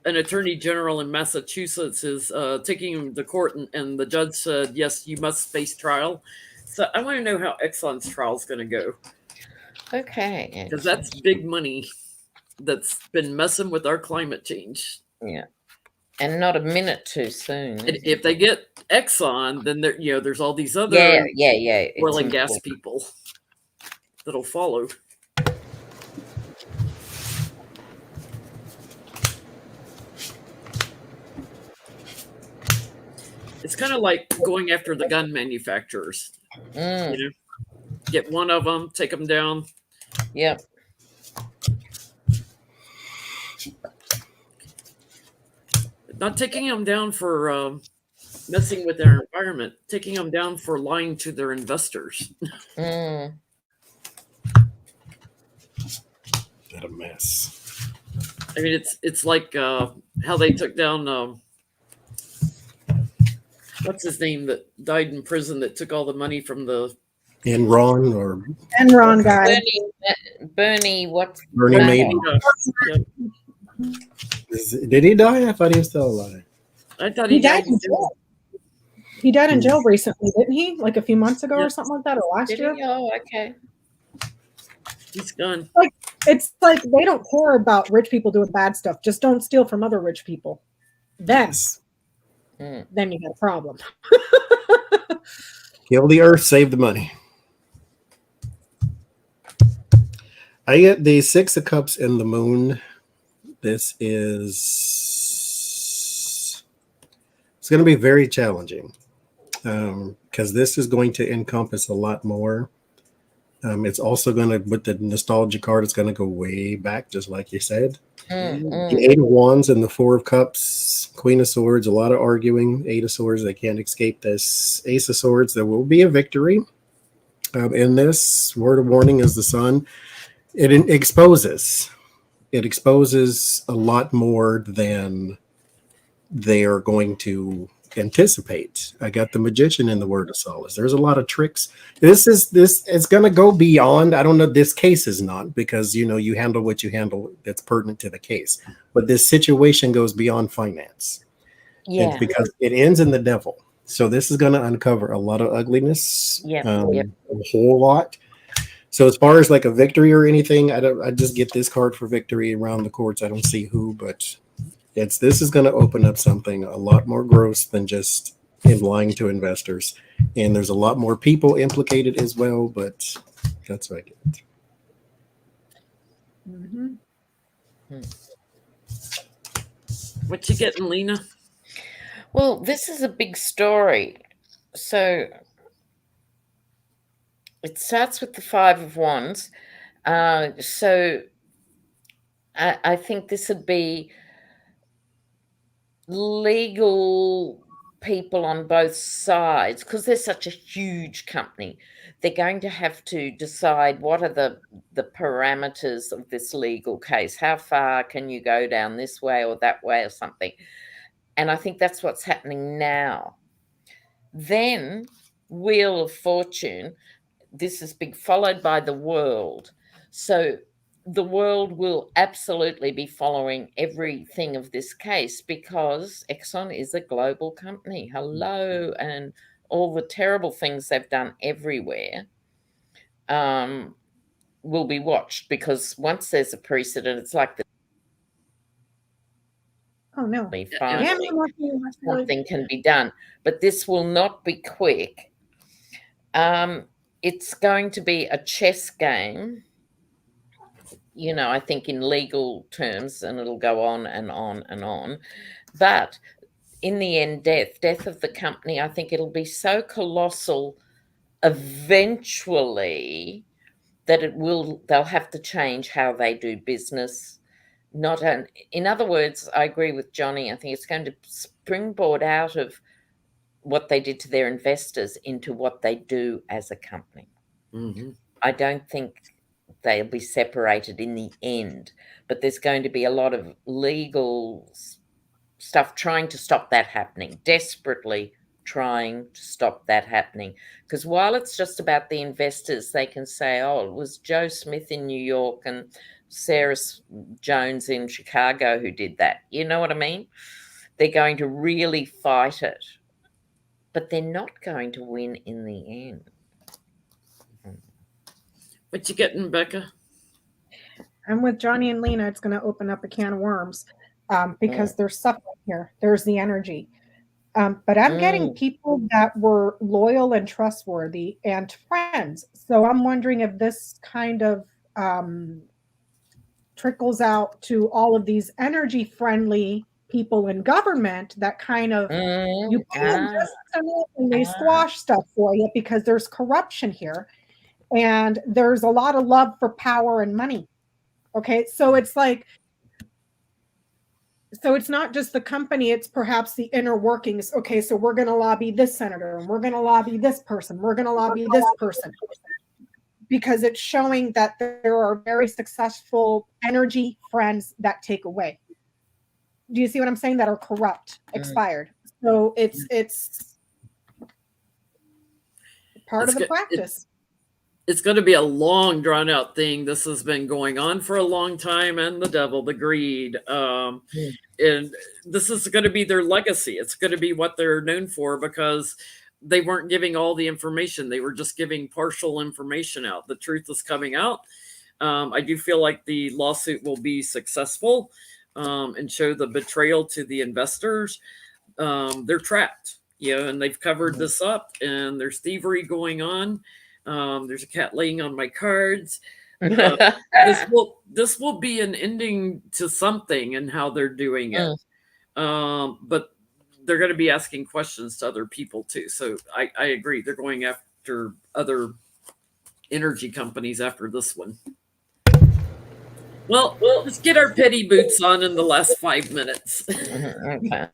attorney general in Massachusetts is taking him to court, and the judge said, yes, you must face trial. So I want to know how Exxon's trial is going to go. Okay. Because that's big money that's been messing with our climate change. Yeah. And not a minute too soon. And if they get Exxon, then there's all these other oil and gas people that'll follow. It's kind of like going after the gun manufacturers. Get one of them, take them down. Yep. Not taking them down for messing with their environment, taking them down for lying to their investors. What a mess. I mean, it's like how they took down what's his name that died in prison, that took all the money from the Enron guy. Bernie Madoff. Did he die? I thought he was still alive. I thought he died in jail. He died in jail recently, didn't he? Like a few months ago or something like that, or last year? Oh, okay. He's gone. It's like they don't care about rich people doing bad stuff. Just don't steal from other rich people. Then you got a problem. Kill the earth, save the money. I get the Six of Cups and the Moon. This is... It's going to be very challenging. because this is going to encompass a lot more. It's also going to, with the nostalgia card, it's going to go way back, just like you said. The Eight of Wands and the Four of Cups, Queen of Swords, a lot of arguing. Eight of Swords, they can't escape this. Ace of Swords, there will be a victory. In this, word of warning is the Sun. It exposes a lot more than they are going to anticipate. I got the Magician in the Word of Solace. There's a lot of tricks. This is going to go beyond. I don't know. This case is not, because you handle what you handle that's pertinent to the case. But this situation goes beyond finance. Yeah, it's because it ends in the Devil. So this is going to uncover a lot of ugliness. Yeah, a whole lot. So as far as like a victory or anything, I just get this card for victory around the courts. I don't see who, but this is going to open up something a lot more gross than just in lying to investors. And there's a lot more people implicated as well, but that's what I get. What you getting, Lena? Well, this is a big story. So it starts with the Five of Wands. So I think this would be legal people on both sides, because they're such a huge company. They're going to have to decide what are the parameters of this legal case. How far can you go down this way or that way or something? And I think that's what's happening now. Then Wheel of Fortune, this is big, followed by the World. So the World will absolutely be following everything of this case, because Exxon is a global company. Hello. And all the terrible things they've done everywhere will be watched, because once there's a precedent, it's like the something can be done. But this will not be quick. It's going to be a chess game, I think in legal terms, and it'll go on and on and on. But in the end, death of the company, I think it'll be so colossal eventually that they'll have to change how they do business. In other words, I agree with Johnny. I think it's going to springboard out of what they did to their investors into what they do as a company. I don't think they'll be separated in the end, but there's going to be a lot of legal stuff trying to stop that happening, desperately trying to stop that happening. Because while it's just about the investors, they can say, oh, it was Joe Smith in New York and Sarah Jones in Chicago who did that. You know what I mean? They're going to really fight it, but they're not going to win in the end. What you getting, Becca? I'm with Johnny and Lena. It's going to open up a can of worms because there's suffering here. There's the energy. But I'm getting people that were loyal and trustworthy and friends. So I'm wondering if this kind of trickles out to all of these energy-friendly people in government that kind of you put them just enough and they squash stuff for you, because there's corruption here. And there's a lot of love for power and money. Okay, so it's not just the company, it's perhaps the inner workings. Okay, so we're going to lobby this senator, and we're going to lobby this person, we're going to lobby this person, because it's showing that there are very successful energy friends that take away. Do you see what I'm saying? That are corrupt, expired. So it's part of the practice. It's going to be a long, drawn-out thing. This has been going on for a long time, and the devil, the greed. And this is going to be their legacy. It's going to be what they're known for, because they weren't giving all the information. They were just giving partial information out. The truth is coming out. I do feel like the lawsuit will be successful and show the betrayal to the investors. They're trapped, and they've covered this up, and there's thievery going on. There's a cat laying on my cards. This will be an ending to something and how they're doing it. But they're going to be asking questions to other people too. So I agree. They're going after other energy companies after this one. Well, let's get our petty boots on in the last 5 minutes. Okay.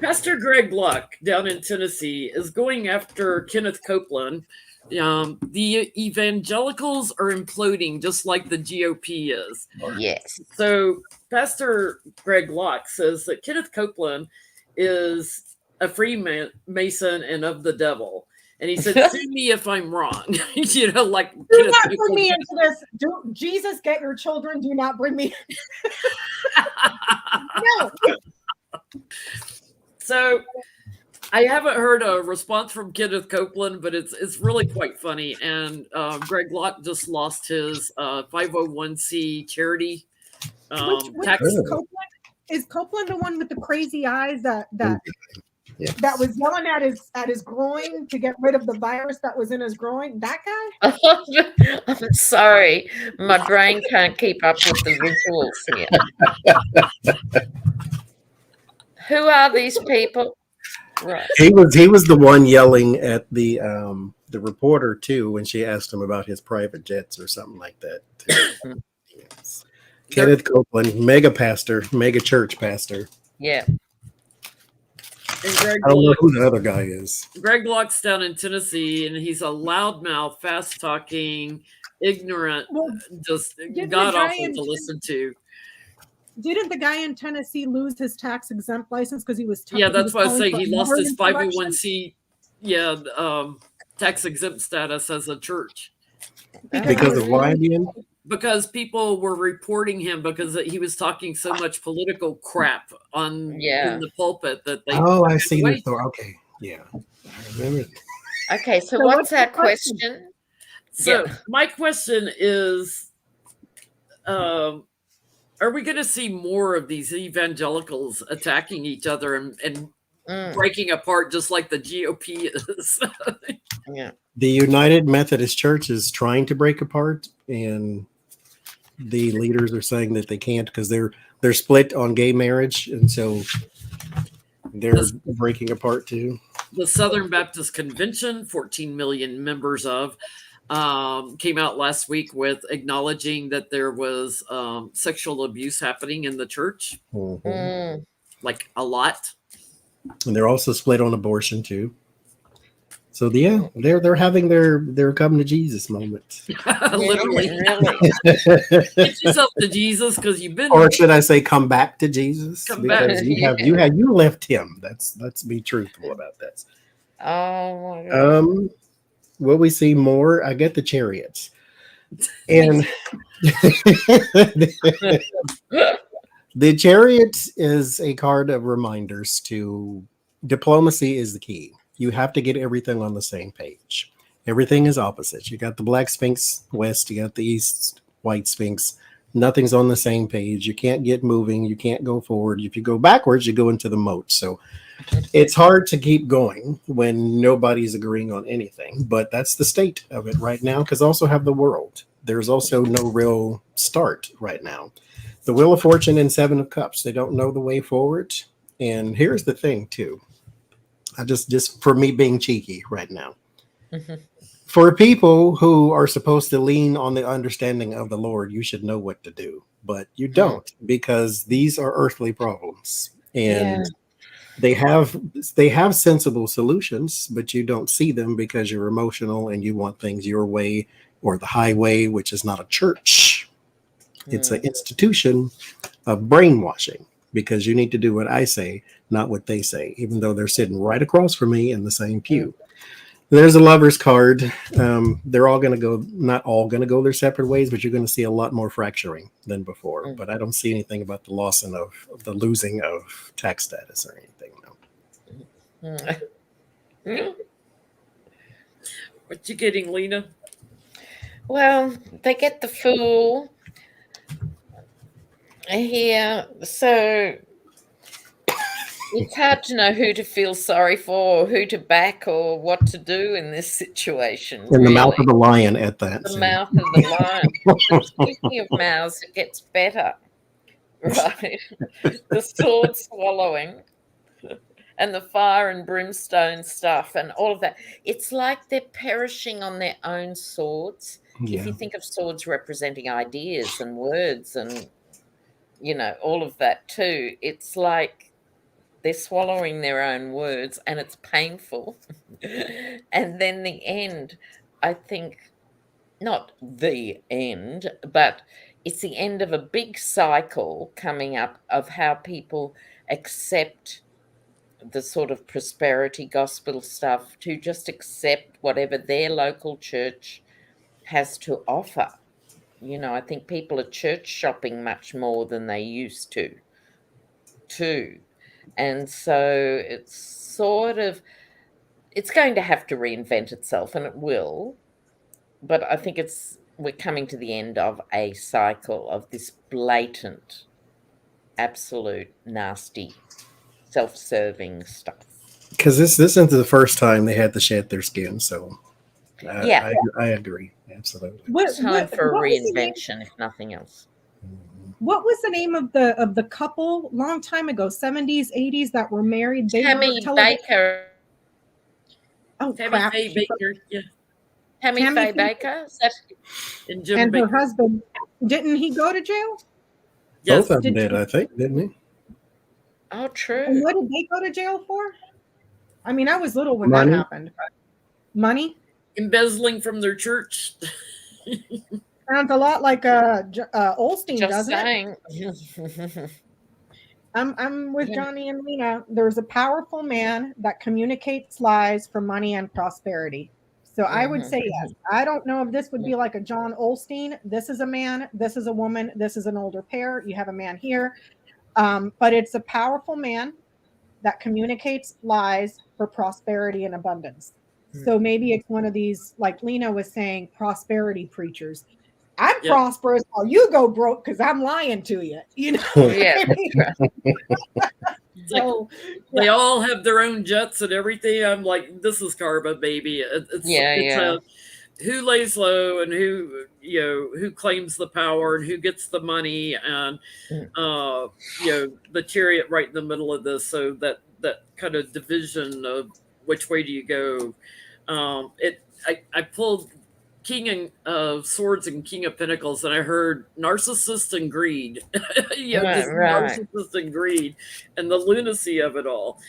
Pastor Greg Luck down in Tennessee is going after Kenneth Copeland. The evangelicals are imploding just like the GOP is. Yes. So Pastor Greg Luck says that Kenneth Copeland is a Freemason and of the devil. And he said, sue me if I'm wrong. You know, like, do not bring me into this. Jesus, get your children. Do not bring me. No. So I haven't heard a response from Kenneth Copeland, but it's really quite funny. And Greg Lott just lost his 501c charity. Which is Copeland? Is Copeland the one with the crazy eyes that was yelling at his groin to get rid of the virus that was in his groin? That guy? I'm sorry, my brain can't keep up with the visuals here. Who are these people? Right. He was the one yelling at the reporter too when she asked him about his private jets or something like that. Yes. Kenneth Copeland, mega church pastor. Yeah. And Greg I don't know who the other guy is. Greg Locke's down in Tennessee, and he's a loudmouth, fast-talking, ignorant, just god-awful to listen to. Didn't the guy in Tennessee lose his tax-exempt license because he was? Yeah, that's why I say he lost his 501c, tax-exempt status as a church. Because of why again? Because people were reporting him because he was talking so much political crap in the pulpit that they. Oh, I see the story. Okay, yeah. I remember. Okay, so what's our question? So my question is, are we going to see more of these evangelicals attacking each other and breaking apart just like the GOP is? Yeah. The United Methodist Church is trying to break apart, and the leaders are saying that they can't because they're split on gay marriage, and so they're breaking apart too. The Southern Baptist Convention, 14 million members of, came out last week with acknowledging that there was sexual abuse happening in the church, like a lot. And they're also split on abortion too. So they're having their come to Jesus moment. Literally. Get yourself to Jesus because you've been. Or should I say, come back to Jesus? Come because back. you left him. Let's be truthful about that. Oh my God. Will we see more? I get the chariots, and the chariots is a card of reminders to diplomacy is the key. You have to get everything on the same page. Everything is opposite. You got the Black Sphinx west, you got the East White Sphinx. Nothing's on the same page. You can't get moving. You can't go forward. If you go backwards, you go into the moat. So it's hard to keep going when nobody's agreeing on anything. But that's the state of it right now, because also have the world. There's also no real start right now. The Wheel of Fortune and Seven of Cups, they don't know the way forward. And here's the thing, too. I just for me being cheeky right now. For people who are supposed to lean on the understanding of the Lord, you should know what to do, but you don't, because these are earthly problems, and they have sensible solutions, but you don't see them because you're emotional and you want things your way or the highway, which is not a church. It's an institution of brainwashing, because you need to do what I say, not what they say, even though they're sitting right across from me in the same pew. There's a lover's card. They're all going to go, not all going to go their separate ways, but you're going to see a lot more fracturing than before. But I don't see anything about the loss of the losing of tax status or anything. No. What you getting, Lena? Well, they get the Fool here, so it's hard to know who to feel sorry for, or who to back, or what to do in this situation. In the mouth of the lion at that. The mouth of the lion. Speaking of mouths, it gets better. Right. The sword swallowing and the fire and brimstone stuff and all of that. It's like they're perishing on their own swords. Yeah. If you think of swords representing ideas and words and, all of that too, it's like they're swallowing their own words and it's painful. And then the end, I think, not the end, but it's the end of a big cycle coming up of how people accept the sort of prosperity gospel stuff, to just accept whatever their local church has to offer. I think people are church shopping much more than they used to, too. And so it's going to have to reinvent itself, and it will. But I think we're coming to the end of a cycle of this blatant, absolute, nasty, self-serving stuff. Because this isn't the first time they had to shed their skin, so Yeah. I agree, absolutely. It's time for a reinvention, if nothing else. What was the name of the couple long time ago, 70s, 80s, that were married? Tammy Baker. Oh, Tammy crap. Faye Baker, yeah. Tammy Faye Baker? And Jim And Baker. her husband, didn't he go to jail? Yes. Both of them did, I think, didn't he? Oh, true. And what did they go to jail for? I mean, I was little when Money. that happened. Money? Embezzling from their church. Sounds a lot like Olstein, Just doesn't saying. I'm with Johnny and Lena. There's a powerful man that communicates lies for money and prosperity. So I would say yes. I don't know if this would be like a John Olstein. This is a man. This is a woman. This is an older pair. You have a man here. But it's a powerful man that communicates lies for prosperity and abundance. So maybe it's one of these, like Lena was saying, prosperity preachers. I'm prosperous while you go broke because I'm lying to you. Yeah. So they all have their own jets and everything. I'm like, this is karma, baby. It's who lays low and who claims the power and who gets the money, and the chariot right in the middle of this. So that kind of division of which way do you go? I pulled King of Swords and King of Pentacles, and I heard narcissist and greed. Narcissist and greed, and the lunacy of it all.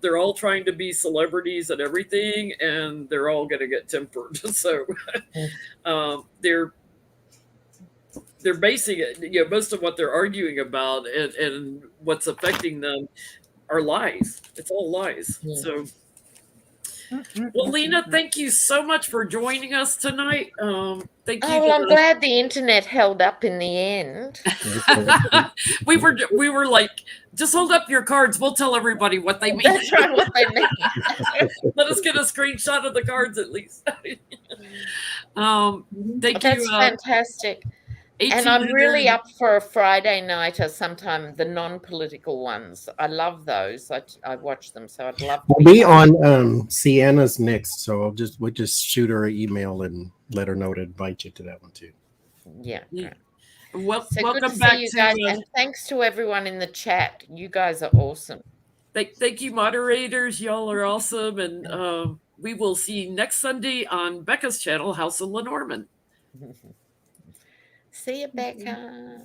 They're all trying to be celebrities and everything, and they're all going to get tempered. So they're basing it. Most of what they're arguing about and what's affecting them are lies. It's all lies. So. Well, Lena, thank you so much for joining us tonight. Thank you. I'm glad the internet held up in the end. we were like, just hold up your cards. We'll tell everybody what they mean. That's right, what they mean. Let us get a screenshot of the cards at least. Thank you. That's fantastic. And I'm really up for a Friday night or sometime, the non-political ones. I love those. I watch them, so I'd love to be on Sienna's next, so we'll just shoot her an email and let her know to invite you to that one too. Yeah. Well, so welcome good to back see you guys, and thanks to everyone in the chat. You guys are awesome. Thank you, moderators. Y'all are awesome, and we will see you next Sunday on Becca's channel, House of Lenormand. See you, Becca.